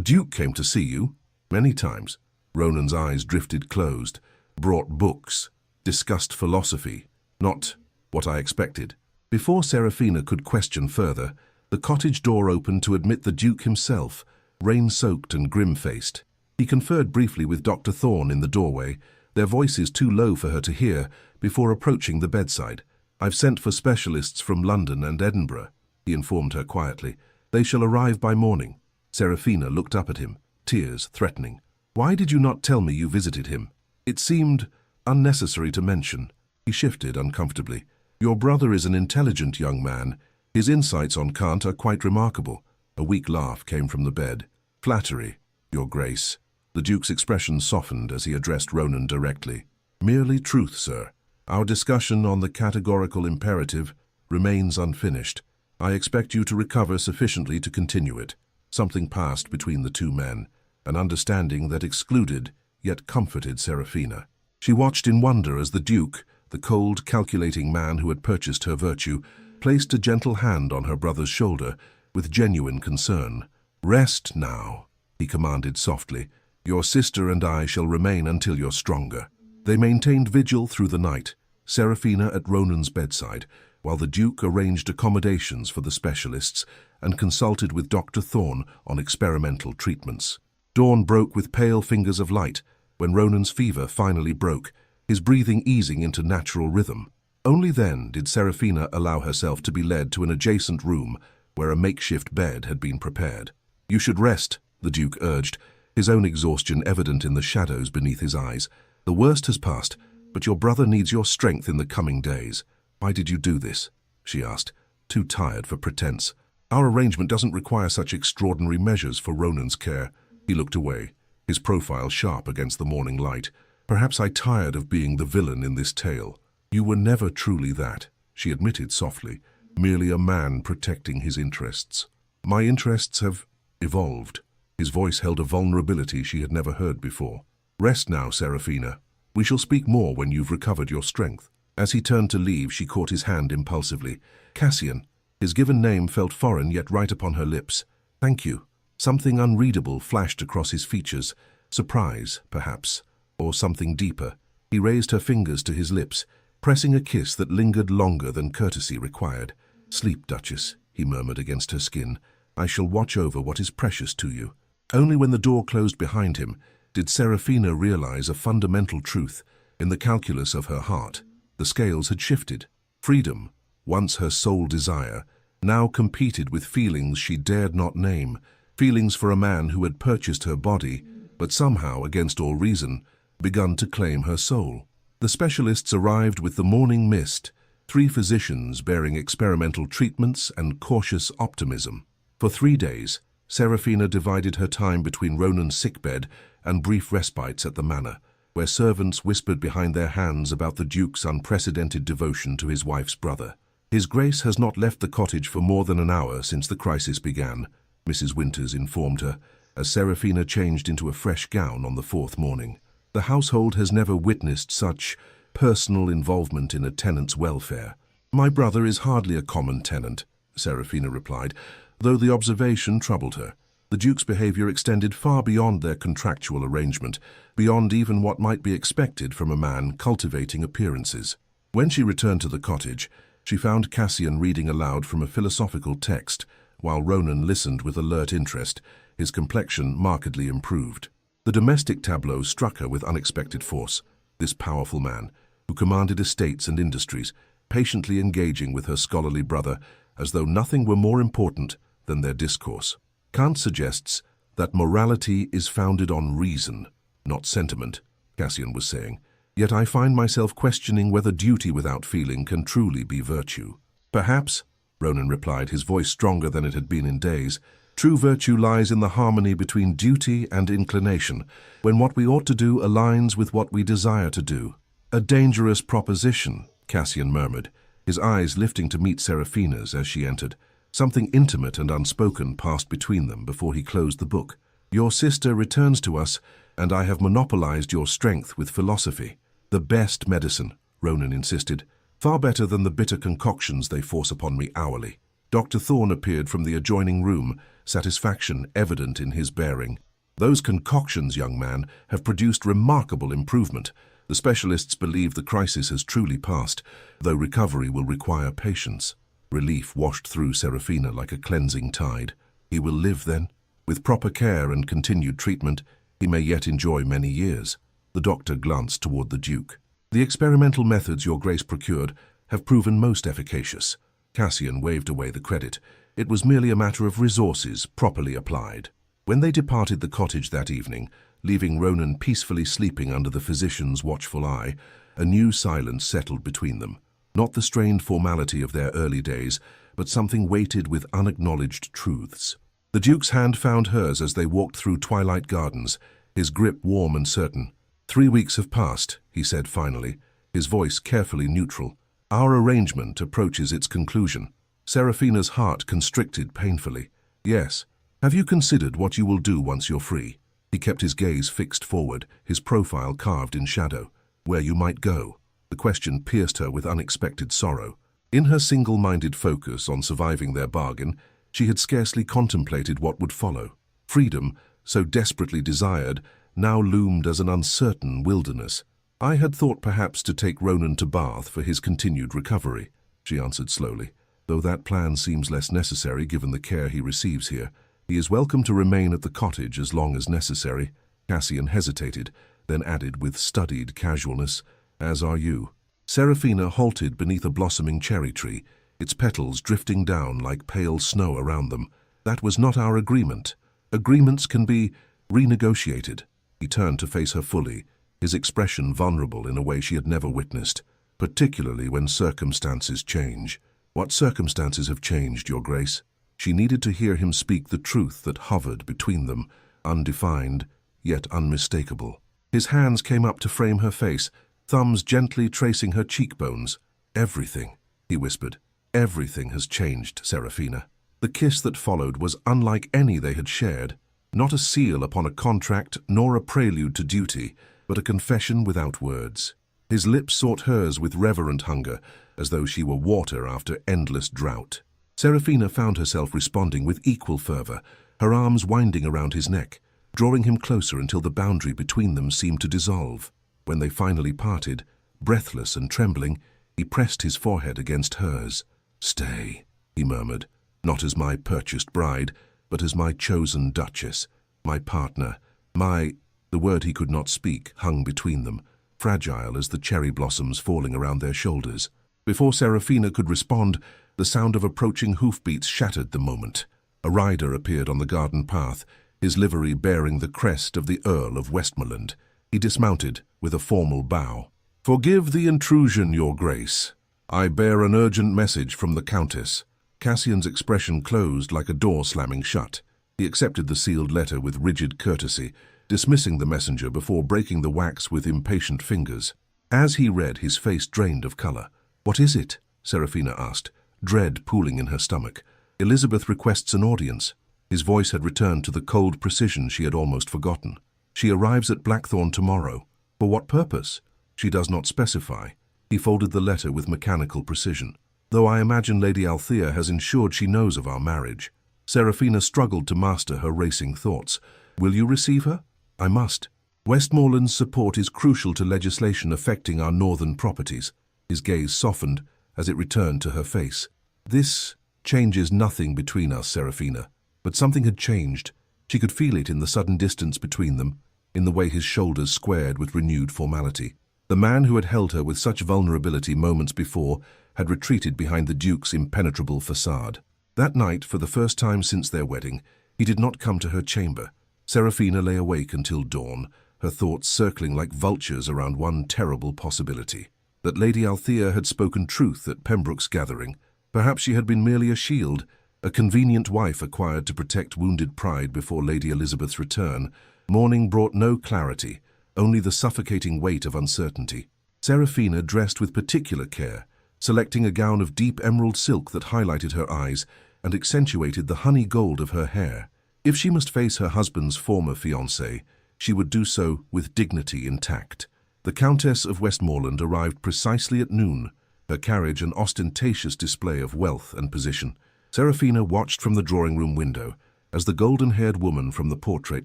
Duke came to see you? Many times. Ronan's eyes drifted closed. Brought books. Discussed philosophy. Not what I expected. Before Serafina could question further, the cottage door opened to admit the Duke himself, rain-soaked and grim-faced. He conferred briefly with Dr. Thorne in the doorway, their voices too low for her to hear, before approaching the bedside. I've sent for specialists from London and Edinburgh, he informed her quietly. They shall arrive by morning. Serafina looked up at him, tears threatening. Why did you not tell me you visited him? It seemed unnecessary to mention. He shifted uncomfortably. Your brother is an intelligent young man. His insights on Kant are quite remarkable. A weak laugh came from the bed. Flattery, Your Grace. The Duke's expression softened as he addressed Ronan directly. Merely truth, sir. Our discussion on the categorical imperative remains unfinished. I expect you to recover sufficiently to continue it. Something passed between the two men, an understanding that excluded, yet comforted Serafina. She watched in wonder as the Duke, the cold, calculating man who had purchased her virtue, placed a gentle hand on her brother's shoulder with genuine concern. Rest now, he commanded softly. Your sister and I shall remain until you're stronger. They maintained vigil through the night, Serafina at Ronan's bedside, while the Duke arranged accommodations for the specialists and consulted with Dr. Thorne on experimental treatments. Dawn broke with pale fingers of light when Ronan's fever finally broke, his breathing easing into natural rhythm. Only then did Serafina allow herself to be led to an adjacent room where a makeshift bed had been prepared. You should rest, the Duke urged, his own exhaustion evident in the shadows beneath his eyes. The worst has passed, but your brother needs your strength in the coming days. Why did you do this? She asked, too tired for pretense. Our arrangement doesn't require such extraordinary measures for Ronan's care. He looked away, his profile sharp against the morning light. Perhaps I tired of being the villain in this tale. You were never truly that, she admitted softly, merely a man protecting his interests. My interests have evolved. His voice held a vulnerability she had never heard before. Rest now, Serafina. We shall speak more when you've recovered your strength. As he turned to leave, she caught his hand impulsively. Cassian. His given name felt foreign yet right upon her lips. Thank you. Something unreadable flashed across his features. Surprise, perhaps, or something deeper. He raised her fingers to his lips, pressing a kiss that lingered longer than courtesy required. Sleep, Duchess, he murmured against her skin. I shall watch over what is precious to you. Only when the door closed behind him did Serafina realize a fundamental truth in the calculus of her heart. The scales had shifted. Freedom, once her sole desire, now competed with feelings she dared not name, feelings for a man who had purchased her body, but somehow, against all reason, begun to claim her soul. The specialists arrived with the morning mist, 3 physicians bearing experimental treatments and cautious optimism. For 3 days, Serafina divided her time between Ronan's sickbed and brief respites at the manor, where servants whispered behind their hands about the Duke's unprecedented devotion to his wife's brother. His Grace has not left the cottage for more than an hour since the crisis began, Mrs. Winters informed her, as Serafina changed into a fresh gown on the 4th morning. The household has never witnessed such personal involvement in a tenant's welfare. My brother is hardly a common tenant, Serafina replied, though the observation troubled her. The Duke's behavior extended far beyond their contractual arrangement, beyond even what might be expected from a man cultivating appearances. When she returned to the cottage, she found Cassian reading aloud from a philosophical text, while Ronan listened with alert interest, his complexion markedly improved. The domestic tableau struck her with unexpected force. This powerful man, who commanded estates and industries, patiently engaging with her scholarly brother as though nothing were more important than their discourse. Kant suggests that morality is founded on reason, not sentiment, Cassian was saying. Yet I find myself questioning whether duty without feeling can truly be virtue. Perhaps, Ronan replied, his voice stronger than it had been in days, true virtue lies in the harmony between duty and inclination, when what we ought to do aligns with what we desire to do. A dangerous proposition, Cassian murmured, his eyes lifting to meet Serafina's as she entered. Something intimate and unspoken passed between them before he closed the book. Your sister returns to us, and I have monopolized your strength with philosophy. The best medicine, Ronan insisted. "Far better than the bitter concoctions they force upon me hourly." Dr. Thorne appeared from the adjoining room, satisfaction evident in his bearing. "Those concoctions, young man, have produced remarkable improvement. The specialists believe the crisis has truly passed, though recovery will require patience." Relief washed through Serafina like a cleansing tide. "He will live, then? With proper care and continued treatment, he may yet enjoy many years." The doctor glanced toward the Duke. "The experimental methods your Grace procured have proven most efficacious." Cassian waved away the credit. It was merely a matter of resources properly applied. When they departed the cottage that evening, leaving Ronan peacefully sleeping under the physician's watchful eye, a new silence settled between them. Not the strained formality of their early days, but something weighted with unacknowledged truths. The Duke's hand found hers as they walked through twilight gardens, his grip warm and certain. "3 weeks have passed," he said finally, his voice carefully neutral. "Our arrangement approaches its conclusion." Serafina's heart constricted painfully. "Yes. Have you considered what you will do once you're free?" He kept his gaze fixed forward, his profile carved in shadow. "Where you might go." The question pierced her with unexpected sorrow. In her single-minded focus on surviving their bargain, she had scarcely contemplated what would follow. Freedom, so desperately desired, now loomed as an uncertain wilderness. "I had thought perhaps to take Ronan to Bath for his continued recovery," she answered slowly, "though that plan seems less necessary given the care he receives here. He is welcome to remain at the cottage as long as necessary." Cassian hesitated, then added with studied casualness, "As are you." Serafina halted beneath a blossoming cherry tree, its petals drifting down like pale snow around them. "That was not our agreement. Agreements can be renegotiated." He turned to face her fully, his expression vulnerable in a way she had never witnessed, "particularly when circumstances change." "What circumstances have changed, Your Grace?" She needed to hear him speak the truth that hovered between them, undefined, yet unmistakable. His hands came up to frame her face, thumbs gently tracing her cheekbones. "Everything," he whispered. "Everything has changed, Serafina." The kiss that followed was unlike any they had shared. Not a seal upon a contract, nor a prelude to duty, but a confession without words. His lips sought hers with reverent hunger, as though she were water after endless drought. Serafina found herself responding with equal fervor, her arms winding around his neck, drawing him closer until the boundary between them seemed to dissolve. When they finally parted, breathless and trembling, he pressed his forehead against hers. "Stay," he murmured, "not as my purchased bride, but as my chosen duchess, my partner, my—" The word he could not speak hung between them, fragile as the cherry blossoms falling around their shoulders. Before Serafina could respond, the sound of approaching hoofbeats shattered the moment. A rider appeared on the garden path, his livery bearing the crest of the Earl of Westmoreland. He dismounted with a formal bow. "Forgive the intrusion, Your Grace. I bear an urgent message from the Countess." Cassian's expression closed like a door slamming shut. He accepted the sealed letter with rigid courtesy, dismissing the messenger before breaking the wax with impatient fingers. As he read, his face drained of color. "What is it?" Serafina asked, dread pooling in her stomach. "Elizabeth requests an audience." His voice had returned to the cold precision she had almost forgotten. "She arrives at Blackthorn tomorrow. For what purpose?" "She does not specify." He folded the letter with mechanical precision. "Though I imagine Lady Althea has ensured she knows of our marriage." Serafina struggled to master her racing thoughts. "Will you receive her?" "I must. Westmoreland's support is crucial to legislation affecting our northern properties." His gaze softened as it returned to her face. "This changes nothing between us, Serafina." But something had changed. She could feel it in the sudden distance between them, in the way his shoulders squared with renewed formality. The man who had held her with such vulnerability moments before had retreated behind the Duke's impenetrable facade. That night, for the first time since their wedding, he did not come to her chamber. Serafina lay awake until dawn, her thoughts circling like vultures around one terrible possibility. That Lady Althea had spoken truth at Pembroke's gathering. Perhaps she had been merely a shield, a convenient wife acquired to protect wounded pride before Lady Elizabeth's return. Morning brought no clarity, only the suffocating weight of uncertainty. Serafina dressed with particular care, selecting a gown of deep emerald silk that highlighted her eyes and accentuated the honey gold of her hair. If she must face her husband's former fiancé, she would do so with dignity intact. The Countess of Westmoreland arrived precisely at noon, her carriage an ostentatious display of wealth and position. Serafina watched from the drawing-room window as the golden-haired woman from the portrait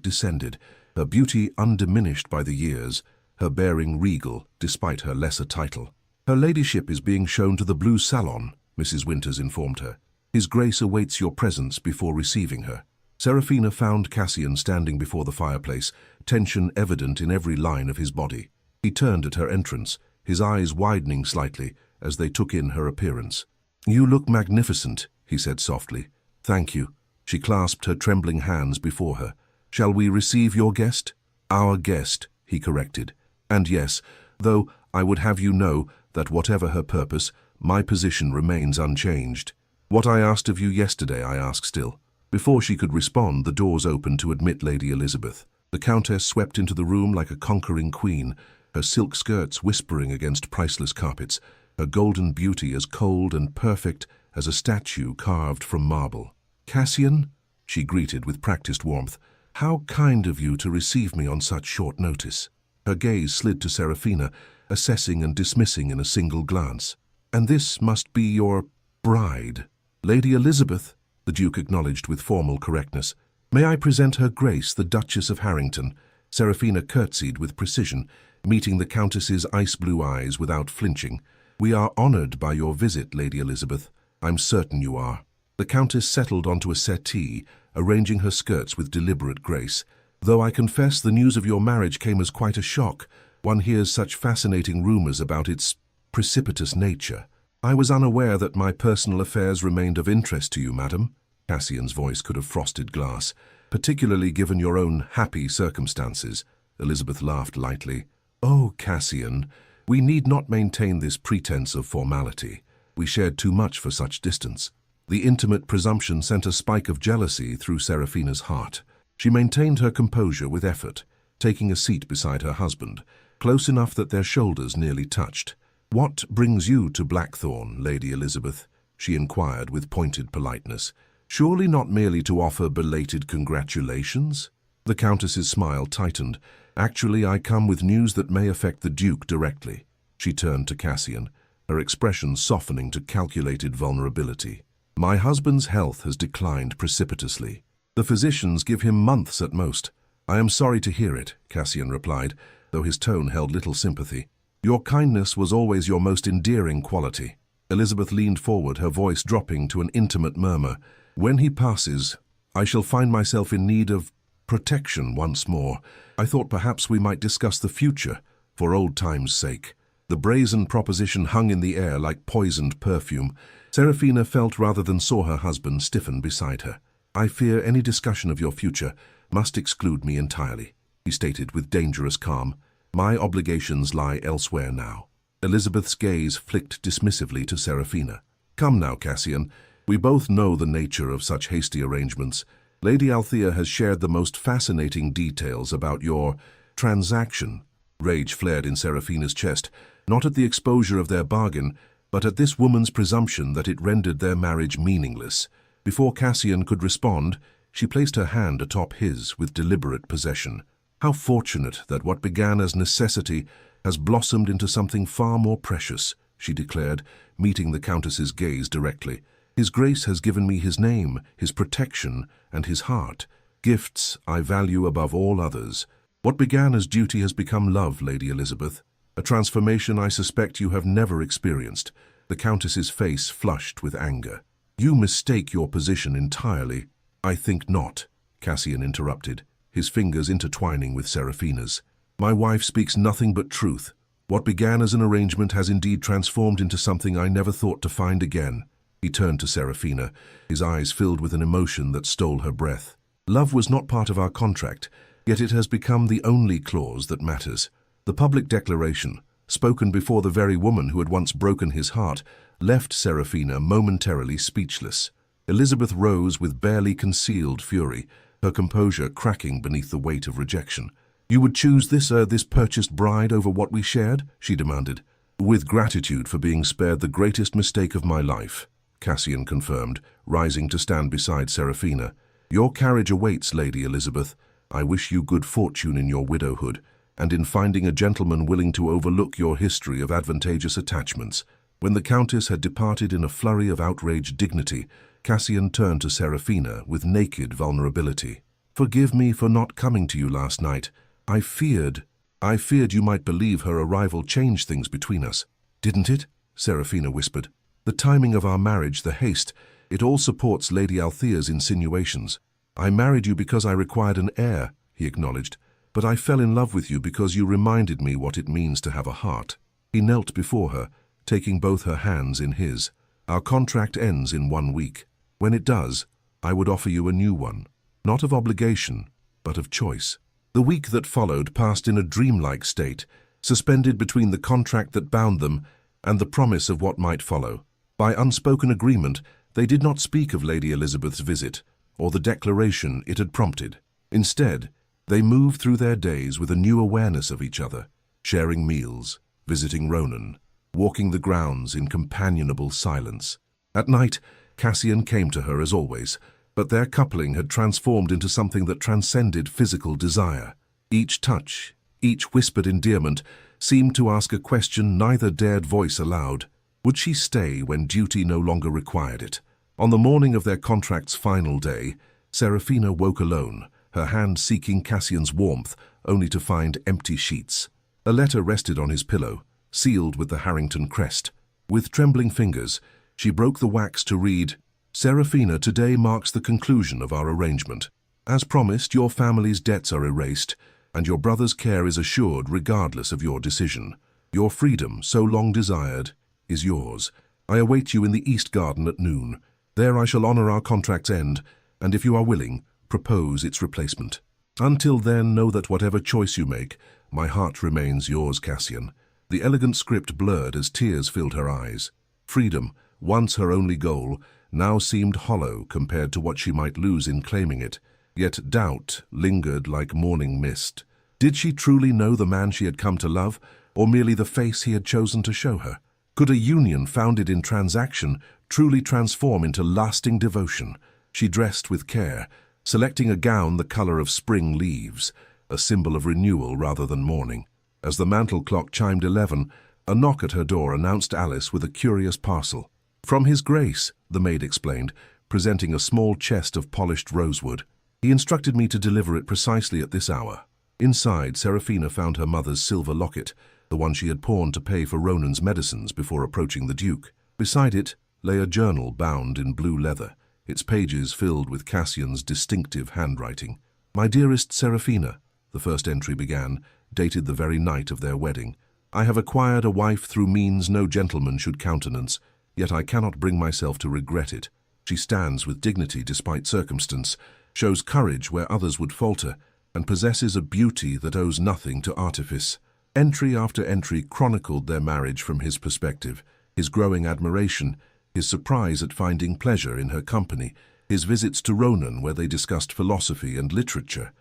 descended, her beauty undiminished by the years, her bearing regal despite her lesser title. "Her ladyship is being shown to the blue salon," Mrs. Winters informed her. "His Grace awaits your presence before receiving her." Serafina found Cassian standing before the fireplace, tension evident in every line of his body. He turned at her entrance, his eyes widening slightly as they took in her appearance. "You look magnificent," he said softly. "Thank you." She clasped her trembling hands before her. "Shall we receive your guest?" "Our guest," he corrected. "And yes, though I would have you know that whatever her purpose, my position remains unchanged. What I asked of you yesterday, I ask still." Before she could respond, the doors opened to admit Lady Elizabeth. The Countess swept into the room like a conquering queen, her silk skirts whispering against priceless carpets, her golden beauty as cold and perfect as a statue carved from marble. "Cassian," she greeted with practiced warmth, "how kind of you to receive me on such short notice." Her gaze slid to Serafina, assessing and dismissing in a single glance. "And this must be your bride." "Lady Elizabeth," the Duke acknowledged with formal correctness. "May I present Her Grace, the Duchess of Harrington?" Serafina curtsied with precision, meeting the Countess's ice-blue eyes without flinching. "We are honored by your visit, Lady Elizabeth. I'm certain you are." The Countess settled onto a settee, arranging her skirts with deliberate grace. "Though I confess the news of your marriage came as quite a shock. One hears such fascinating rumors about its precipitous nature. I was unaware that my personal affairs remained of interest to you, madam." Cassian's voice could have frosted glass. "Particularly given your own happy circumstances." Elizabeth laughed lightly. "Oh, Cassian, we need not maintain this pretense of formality. We shared too much for such distance." The intimate presumption sent a spike of jealousy through Serafina's heart. She maintained her composure with effort, taking a seat beside her husband, close enough that their shoulders nearly touched. "What brings you to Blackthorn, Lady Elizabeth?" she inquired with pointed politeness. "Surely not merely to offer belated congratulations?" The Countess's smile tightened. "Actually, I come with news that may affect the Duke directly." She turned to Cassian, her expression softening to calculated vulnerability. "My husband's health has declined precipitously. The physicians give him months at most." "I am sorry to hear it," Cassian replied, though his tone held little sympathy. "Your kindness was always your most endearing quality." Elizabeth leaned forward, her voice dropping to an intimate murmur. "When he passes, I shall find myself in need of protection once more. I thought perhaps we might discuss the future, for old time's sake." The brazen proposition hung in the air like poisoned perfume. Serafina felt rather than saw her husband stiffen beside her. "I fear any discussion of your future must exclude me entirely," he stated with dangerous calm. "My obligations lie elsewhere now." Elizabeth's gaze flicked dismissively to Serafina. "Come now, Cassian. We both know the nature of such hasty arrangements. Lady Althea has shared the most fascinating details about your transaction." Rage flared in Serafina's chest, not at the exposure of their bargain, but at this woman's presumption that it rendered their marriage meaningless. Before Cassian could respond, she placed her hand atop his with deliberate possession. "How fortunate that what began as necessity has blossomed into something far more precious," she declared, meeting the Countess's gaze directly. "His Grace has given me his name, his protection, and his heart, gifts I value above all others. What began as duty has become love, Lady Elizabeth, a transformation I suspect you have never experienced." The Countess's face flushed with anger. "You mistake your position entirely." "I think not," Cassian interrupted, his fingers intertwining with Serafina's. "My wife speaks nothing but truth. What began as an arrangement has indeed transformed into something I never thought to find again." He turned to Serafina, his eyes filled with an emotion that stole her breath. "Love was not part of our contract, yet it has become the only clause that matters." The public declaration, spoken before the very woman who had once broken his heart, left Serafina momentarily speechless. Elizabeth rose with barely concealed fury, her composure cracking beneath the weight of rejection. "You would choose this purchased bride over what we shared?" she demanded. "With gratitude for being spared the greatest mistake of my life," Cassian confirmed, rising to stand beside Serafina. "Your carriage awaits, Lady Elizabeth. I wish you good fortune in your widowhood. and in finding a gentleman willing to overlook your history of advantageous attachments. When the Countess had departed in a flurry of outraged dignity, Cassian turned to Serafina with naked vulnerability. "Forgive me for not coming to you last night. I feared you might believe her arrival changed things between us." "Didn't it?" Serafina whispered. "The timing of our marriage, the haste, it all supports Lady Althea's insinuations." "I married you because I required an heir," he acknowledged, "but I fell in love with you because you reminded me what it means to have a heart." He knelt before her, taking both her hands in his. "Our contract ends in 1 week. When it does, I would offer you a new one, not of obligation, but of choice." The week that followed passed in a dreamlike state, suspended between the contract that bound them and the promise of what might follow. By unspoken agreement, they did not speak of Lady Elizabeth's visit, or the declaration it had prompted. Instead, they moved through their days with a new awareness of each other, sharing meals, visiting Ronan, walking the grounds in companionable silence. At night, Cassian came to her as always, but their coupling had transformed into something that transcended physical desire. Each touch, each whispered endearment, seemed to ask a question neither dared voice aloud. Would she stay when duty no longer required it? On the morning of their contract's final day, Serafina woke alone, her hand seeking Cassian's warmth, only to find empty sheets. A letter rested on his pillow, sealed with the Harrington crest. With trembling fingers, she broke the wax to read, "Serafina, today marks the conclusion of our arrangement. As promised, your family's debts are erased, and your brother's care is assured regardless of your decision. Your freedom, so long desired, is yours. I await you in the East Garden at noon. There I shall honor our contract's end, and if you are willing, propose its replacement. Until then, know that whatever choice you make, my heart remains yours, Cassian." The elegant script blurred as tears filled her eyes. Freedom, once her only goal, now seemed hollow compared to what she might lose in claiming it. Yet doubt lingered like morning mist. Did she truly know the man she had come to love, or merely the face he had chosen to show her? Could a union founded in transaction truly transform into lasting devotion? She dressed with care, selecting a gown the color of spring leaves, a symbol of renewal rather than mourning. As the mantel clock chimed 11, a knock at her door announced Alice with a curious parcel. "From His Grace," the maid explained, presenting a small chest of polished rosewood. "He instructed me to deliver it precisely at this hour." Inside, Serafina found her mother's silver locket, the one she had pawned to pay for Ronan's medicines before approaching the Duke. Beside it lay a journal bound in blue leather, its pages filled with Cassian's distinctive handwriting. "My dearest Serafina," the first entry began, dated the very night of their wedding. "I have acquired a wife through means no gentleman should countenance, yet I cannot bring myself to regret it. She stands with dignity despite circumstance, shows courage where others would falter, and possesses a beauty that owes nothing to artifice." Entry after entry chronicled their marriage from his perspective, his growing admiration, his surprise at finding pleasure in her company, his visits to Ronan where they discussed philosophy and literature.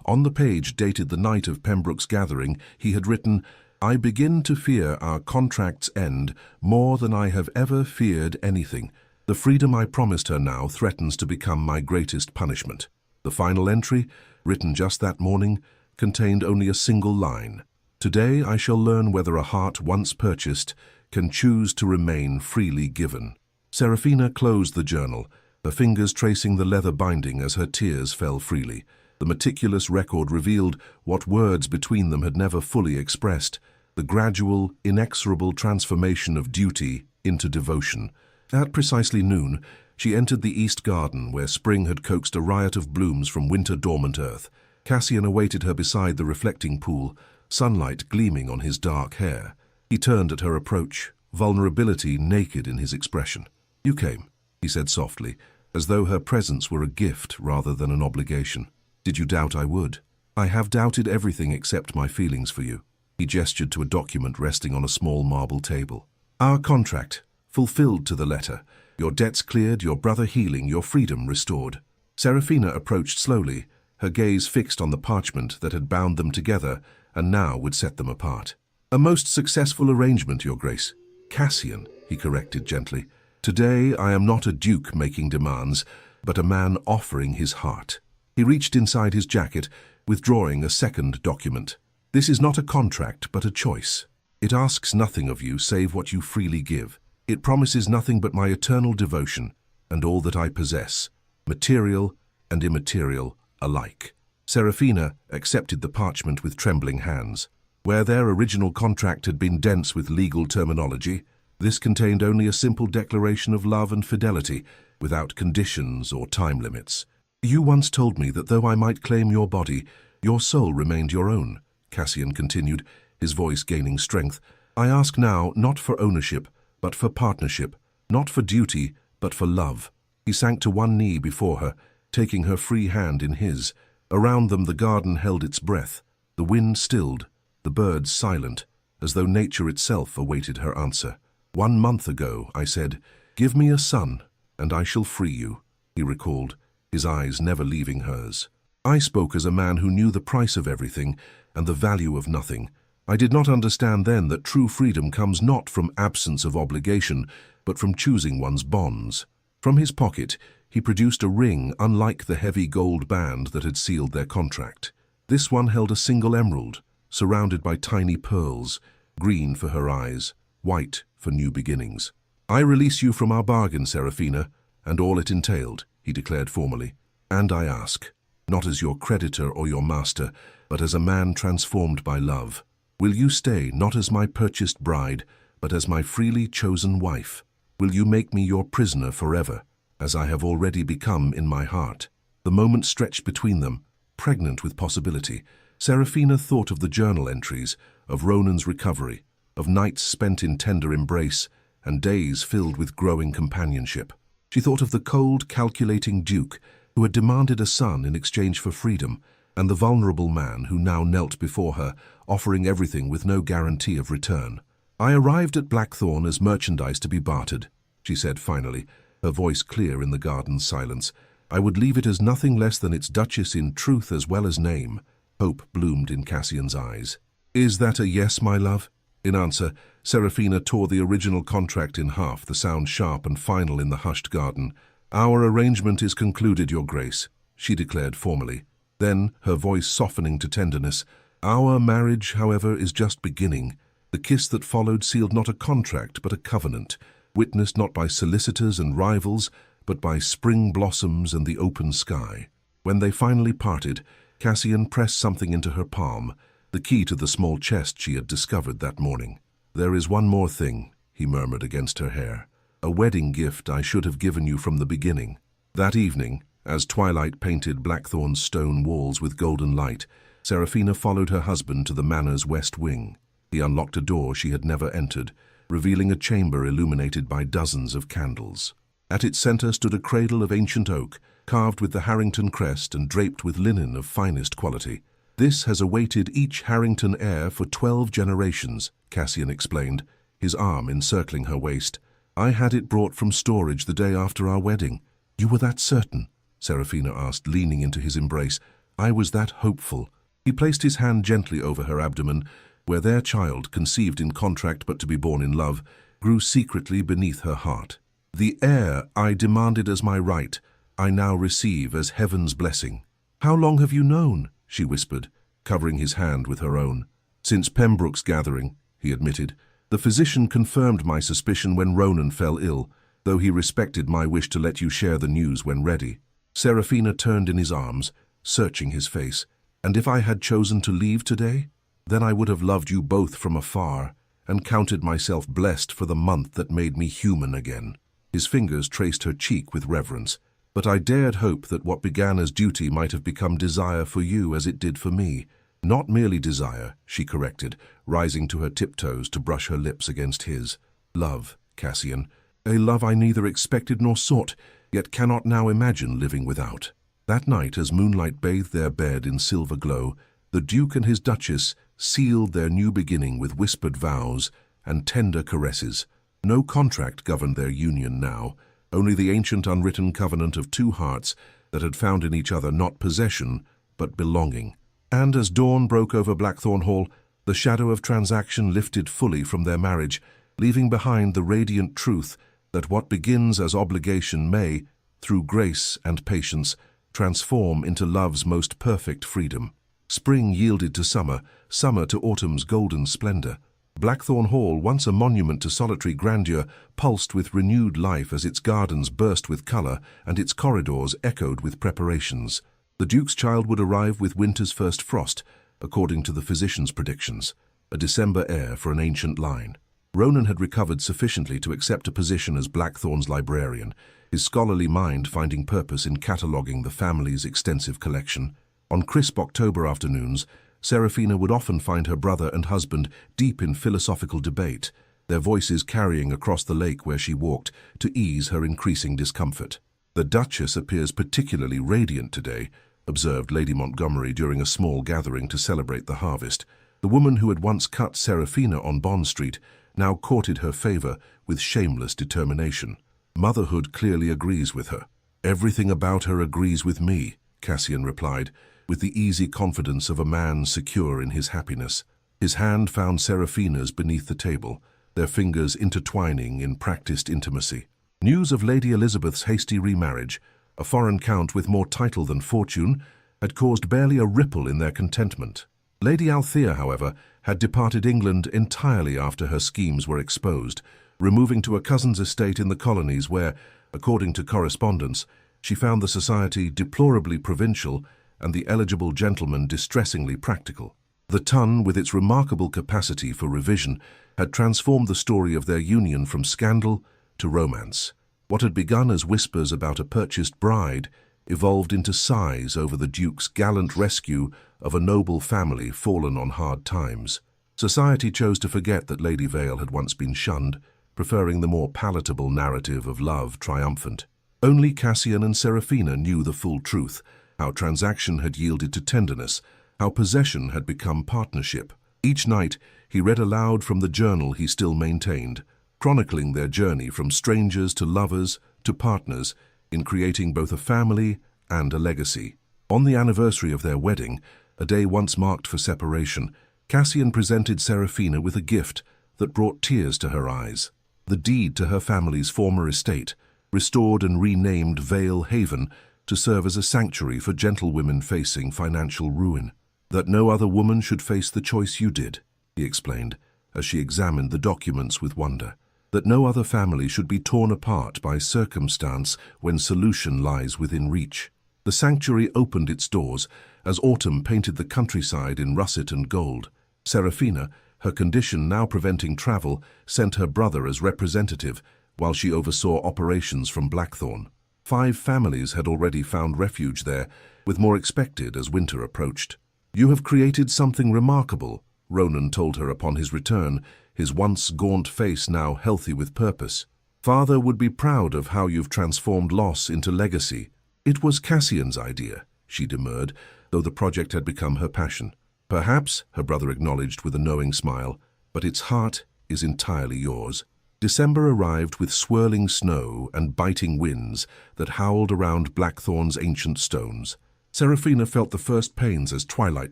On the page dated the night of Pembroke's gathering, he had written, "I begin to fear our contract's end more than I have ever feared anything. The freedom I promised her now threatens to become my greatest punishment." The final entry, written just that morning, contained only a single line. "Today I shall learn whether a heart once purchased can choose to remain freely given." Serafina closed the journal, her fingers tracing the leather binding as her tears fell freely. The meticulous record revealed what words between them had never fully expressed, the gradual, inexorable transformation of duty into devotion. At precisely noon, she entered the East Garden where spring had coaxed a riot of blooms from winter-dormant earth. Cassian awaited her beside the reflecting pool, sunlight gleaming on his dark hair. He turned at her approach, vulnerability naked in his expression. "You came," he said softly, as though her presence were a gift rather than an obligation. "Did you doubt I would?" "I have doubted everything except my feelings for you." He gestured to a document resting on a small marble table. "Our contract, fulfilled to the letter. Your debts cleared, your brother healing, your freedom restored." Serafina approached slowly, her gaze fixed on the parchment that had bound them together and now would set them apart. "A most successful arrangement, Your Grace." "Cassian," he corrected gently. "Today I am not a duke making demands, but a man offering his heart." He reached inside his jacket, withdrawing a second document. This is not a contract, but a choice. It asks nothing of you save what you freely give. It promises nothing but my eternal devotion and all that I possess, material and immaterial alike. Serafina accepted the parchment with trembling hands. Where their original contract had been dense with legal terminology, this contained only a simple declaration of love and fidelity, without conditions or time limits. You once told me that though I might claim your body, your soul remained your own, Cassian continued, his voice gaining strength. I ask now not for ownership, but for partnership, not for duty, but for love. He sank to one knee before her, taking her free hand in his. Around them the garden held its breath, the wind stilled, the birds silent, as though nature itself awaited her answer. 1 month ago, I said, give me a son, and I shall free you, he recalled, his eyes never leaving hers. I spoke as a man who knew the price of everything and the value of nothing. I did not understand then that true freedom comes not from absence of obligation, but from choosing one's bonds. From his pocket, he produced a ring unlike the heavy gold band that had sealed their contract. This one held a single emerald, surrounded by tiny pearls, green for her eyes, white for new beginnings. I release you from our bargain, Serafina, and all it entailed, he declared formally. And I ask, not as your creditor or your master, but as a man transformed by love. Will you stay not as my purchased bride, but as my freely chosen wife? Will you make me your prisoner forever, as I have already become in my heart? The moment stretched between them, pregnant with possibility. Serafina thought of the journal entries, of Ronan's recovery, of nights spent in tender embrace, and days filled with growing companionship. She thought of the cold, calculating duke who had demanded a son in exchange for freedom, and the vulnerable man who now knelt before her, offering everything with no guarantee of return. I arrived at Blackthorn as merchandise to be bartered, she said finally, her voice clear in the garden's silence. I would leave it as nothing less than its duchess in truth as well as name. Hope bloomed in Cassian's eyes. Is that a yes, my love? In answer, Serafina tore the original contract in half, the sound sharp and final in the hushed garden. Our arrangement is concluded, Your Grace, she declared formally. Then, her voice softening to tenderness, our marriage, however, is just beginning. The kiss that followed sealed not a contract but a covenant, witnessed not by solicitors and rivals, but by spring blossoms and the open sky. When they finally parted, Cassian pressed something into her palm, the key to the small chest she had discovered that morning. There is one more thing, he murmured against her hair. A wedding gift I should have given you from the beginning. That evening, as twilight painted Blackthorn's stone walls with golden light, Serafina followed her husband to the manor's west wing. He unlocked a door she had never entered, revealing a chamber illuminated by dozens of candles. At its center stood a cradle of ancient oak, carved with the Harrington crest and draped with linen of finest quality. This has awaited each Harrington heir for 12 generations, Cassian explained, his arm encircling her waist. I had it brought from storage the day after our wedding. You were that certain? Serafina asked, leaning into his embrace. I was that hopeful. He placed his hand gently over her abdomen, where their child, conceived in contract but to be born in love, grew secretly beneath her heart. The heir I demanded as my right, I now receive as heaven's blessing. How long have you known? She whispered, covering his hand with her own. Since Pembroke's gathering, he admitted. The physician confirmed my suspicion when Ronan fell ill, though he respected my wish to let you share the news when ready. Serafina turned in his arms, searching his face. And if I had chosen to leave today, then I would have loved you both from afar, and counted myself blessed for the month that made me human again. His fingers traced her cheek with reverence. But I dared hope that what began as duty might have become desire for you as it did for me. Not merely desire, she corrected, rising to her tiptoes to brush her lips against his. Love, Cassian. A love I neither expected nor sought, yet cannot now imagine living without. That night, as moonlight bathed their bed in silver glow, the Duke and his Duchess sealed their new beginning with whispered vows and tender caresses. No contract governed their union now, only the ancient unwritten covenant of two hearts that had found in each other not possession, but belonging. And as dawn broke over Blackthorn Hall, the shadow of transaction lifted fully from their marriage, leaving behind the radiant truth that what begins as obligation may, through grace and patience, transform into love's most perfect freedom. Spring yielded to summer, summer to autumn's golden splendor. Blackthorn Hall, once a monument to solitary grandeur, pulsed with renewed life as its gardens burst with color and its corridors echoed with preparations. The Duke's child would arrive with winter's first frost, according to the physician's predictions, a December heir for an ancient line. Ronan had recovered sufficiently to accept a position as Blackthorn's librarian, his scholarly mind finding purpose in cataloguing the family's extensive collection. On crisp October afternoons, Seraphina would often find her brother and husband deep in philosophical debate, their voices carrying across the lake where she walked to ease her increasing discomfort. "The Duchess appears particularly radiant today," observed Lady Montgomery during a small gathering to celebrate the harvest. The woman who had once cut Seraphina on Bond Street now courted her favor with shameless determination. "Motherhood clearly agrees with her." "Everything about her agrees with me," Cassian replied, with the easy confidence of a man secure in his happiness. His hand found Seraphina's beneath the table, their fingers intertwining in practiced intimacy. News of Lady Elizabeth's hasty remarriage, a foreign count with more title than fortune, had caused barely a ripple in their contentment. Lady Althea, however, had departed England entirely after her schemes were exposed, removing to a cousin's estate in the colonies where, according to correspondence, she found the society deplorably provincial and the eligible gentleman distressingly practical. The Tun, with its remarkable capacity for revision, had transformed the story of their union from scandal to romance. What had begun as whispers about a purchased bride evolved into sighs over the Duke's gallant rescue of a noble family fallen on hard times. Society chose to forget that Lady Vale had once been shunned, preferring the more palatable narrative of love triumphant. Only Cassian and Seraphina knew the full truth, how transaction had yielded to tenderness, how possession had become partnership. Each night he read aloud from the journal he still maintained, chronicling their journey from strangers to lovers to partners in creating both a family and a legacy. On the anniversary of their wedding, a day once marked for separation, Cassian presented Seraphina with a gift that brought tears to her eyes. The deed to her family's former estate, restored and renamed Vale Haven, to serve as a sanctuary for gentlewomen facing financial ruin. "That no other woman should face the choice you did," he explained, as she examined the documents with wonder. "That no other family should be torn apart by circumstance when solution lies within reach." The sanctuary opened its doors as autumn painted the countryside in russet and gold. Seraphina, her condition now preventing travel, sent her brother as representative while she oversaw operations from Blackthorn. 5 families had already found refuge there, with more expected as winter approached. "You have created something remarkable," Ronan told her upon his return, his once gaunt face now healthy with purpose. "Father would be proud of how you've transformed loss into legacy." "It was Cassian's idea," she demurred, though the project had become her passion. "Perhaps," her brother acknowledged with a knowing smile, "but its heart is entirely yours." December arrived with swirling snow and biting winds that howled around Blackthorn's ancient stones. Seraphina felt the first pains as twilight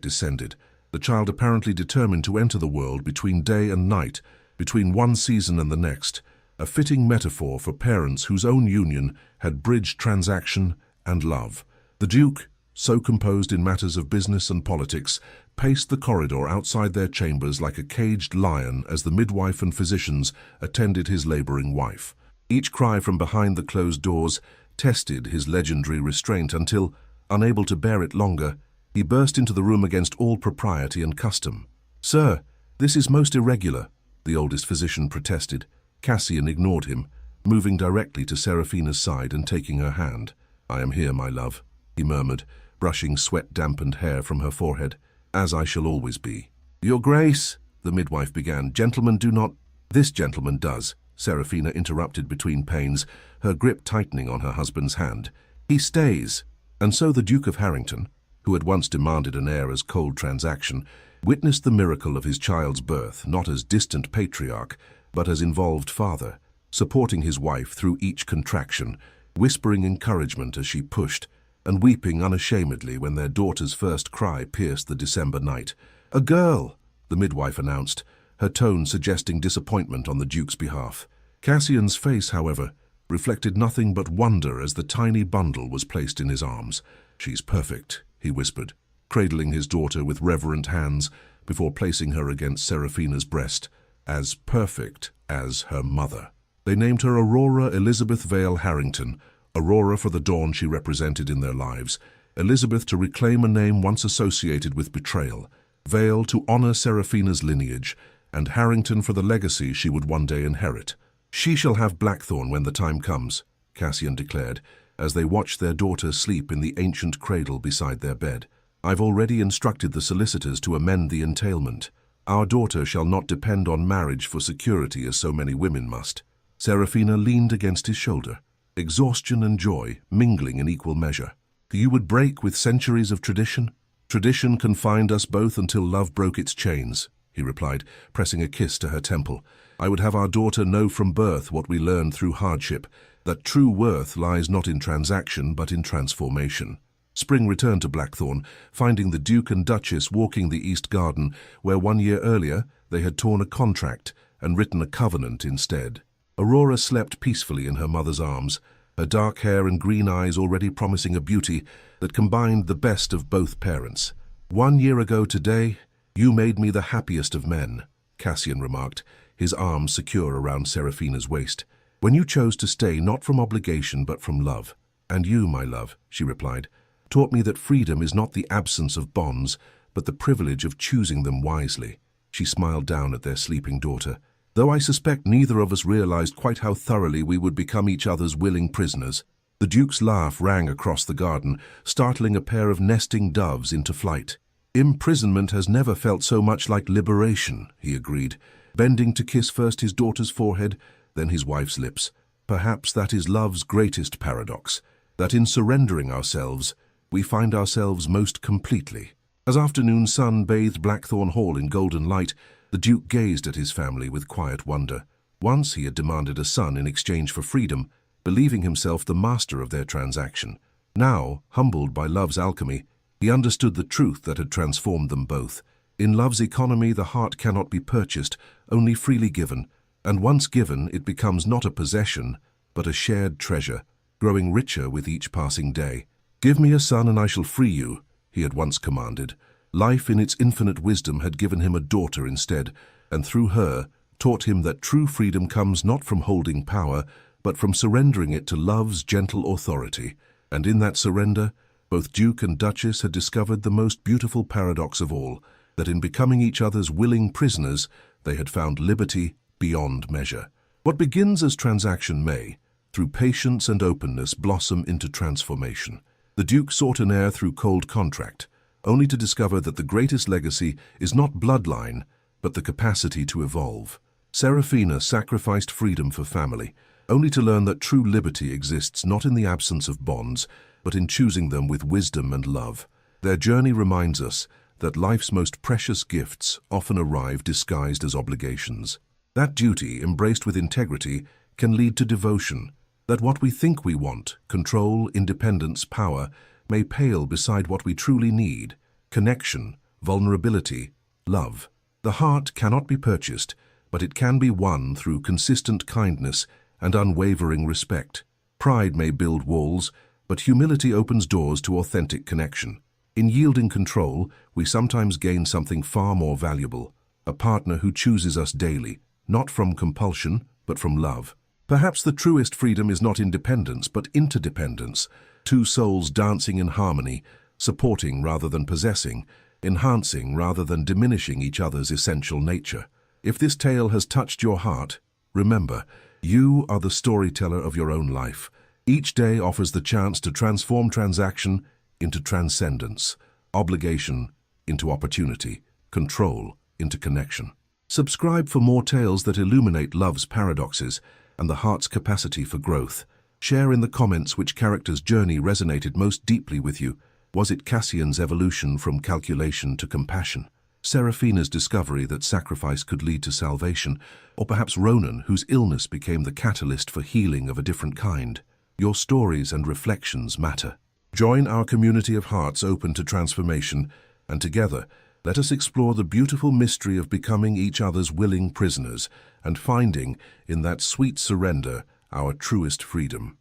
descended, the child apparently determined to enter the world between day and night, between one season and the next, a fitting metaphor for parents whose own union had bridged transaction and love. The Duke, so composed in matters of business and politics, paced the corridor outside their chambers like a caged lion as the midwife and physicians attended his laboring wife. Each cry from behind the closed doors tested his legendary restraint until, unable to bear it longer, he burst into the room against all propriety and custom. "Sir, this is most irregular," the oldest physician protested. Cassian ignored him, moving directly to Seraphina's side and taking her hand. "I am here, my love," he murmured, brushing sweat-dampened hair from her forehead, "as I shall always be." "Your Grace," the midwife began, "gentlemen do not—" "This gentleman does," Seraphina interrupted between pains, her grip tightening on her husband's hand. "He stays." And so the Duke of Harrington, who had once demanded an heir as cold transaction, witnessed the miracle of his child's birth, not as distant patriarch, but as involved father, supporting his wife through each contraction, whispering encouragement as she pushed, and weeping unashamedly when their daughter's first cry pierced the December night. "A girl," the midwife announced, her tone suggesting disappointment on the Duke's behalf. Cassian's face, however, reflected nothing but wonder as the tiny bundle was placed in his arms. "She's perfect," he whispered, cradling his daughter with reverent hands before placing her against Seraphina's breast, as perfect as her mother. They named her Aurora Elizabeth Vale Harrington, Aurora for the dawn she represented in their lives, Elizabeth to reclaim a name once associated with betrayal, Vale to honor Seraphina's lineage, and Harrington for the legacy she would one day inherit. "She shall have Blackthorn when the time comes," Cassian declared, as they watched their daughter sleep in the ancient cradle beside their bed. "I've already instructed the solicitors to amend the entailment. Our daughter shall not depend on marriage for security as so many women must." Seraphina leaned against his shoulder, exhaustion and joy mingling in equal measure. "You would break with centuries of tradition?" "Tradition confined us both until love broke its chains," he replied, pressing a kiss to her temple. "I would have our daughter know from birth what we learned through hardship, that true worth lies not in transaction but in transformation." Spring returned to Blackthorn, finding the Duke and Duchess walking the East Garden, where 1 year earlier they had torn a contract and written a covenant instead. Aurora slept peacefully in her mother's arms, her dark hair and green eyes already promising a beauty that combined the best of both parents. "1 year ago today, you made me the happiest of men," Cassian remarked, his arms secure around Seraphina's waist. "When you chose to stay not from obligation but from love." "And you, my love," she replied, "taught me that freedom is not the absence of bonds, but the privilege of choosing them wisely." She smiled down at their sleeping daughter. "Though I suspect neither of us realized quite how thoroughly we would become each other's willing prisoners." The Duke's laugh rang across the garden, startling a pair of nesting doves into flight. "Imprisonment has never felt so much like liberation," he agreed, bending to kiss first his daughter's forehead, then his wife's lips. "Perhaps that is love's greatest paradox, that in surrendering ourselves, we find ourselves most completely." As afternoon sun bathed Blackthorn Hall in golden light, the Duke gazed at his family with quiet wonder. Once he had demanded a son in exchange for freedom, believing himself the master of their transaction. Now, humbled by love's alchemy, he understood the truth that had transformed them both. In love's economy, the heart cannot be purchased, only freely given, and once given, it becomes not a possession, but a shared treasure, growing richer with each passing day. "Give me a son and I shall free you," he had once commanded. Life in its infinite wisdom had given him a daughter instead, and through her taught him that true freedom comes not from holding power, but from surrendering it to love's gentle authority. And in that surrender, both Duke and Duchess had discovered the most beautiful paradox of all, that in becoming each other's willing prisoners, they had found liberty beyond measure. What begins as transaction may, through patience and openness, blossom into transformation. The Duke sought an heir through cold contract, only to discover that the greatest legacy is not bloodline, but the capacity to evolve. Seraphina sacrificed freedom for family, only to learn that true liberty exists not in the absence of bonds, but in choosing them with wisdom and love. Their journey reminds us that life's most precious gifts often arrive disguised as obligations. That duty, embraced with integrity, can lead to devotion. That what we think we want, control, independence, power, may pale beside what we truly need: connection, vulnerability, love. The heart cannot be purchased, but it can be won through consistent kindness and unwavering respect. Pride may build walls, but humility opens doors to authentic connection. In yielding control, we sometimes gain something far more valuable: a partner who chooses us daily, not from compulsion, but from love. Perhaps the truest freedom is not independence, but interdependence, two souls dancing in harmony, supporting rather than possessing, enhancing rather than diminishing each other's essential nature. If this tale has touched your heart, remember, you are the storyteller of your own life. Each day offers the chance to transform transaction into transcendence, obligation into opportunity, control into connection. Subscribe for more tales that illuminate love's paradoxes and the heart's capacity for growth. Share in the comments which character's journey resonated most deeply with you. Was it Cassian's evolution from calculation to compassion? Seraphina's discovery that sacrifice could lead to salvation? Or perhaps Ronan, whose illness became the catalyst for healing of a different kind? Your stories and reflections matter. Join our community of hearts open to transformation, and together, let us explore the beautiful mystery of becoming each other's willing prisoners and finding, in that sweet surrender, our truest freedom.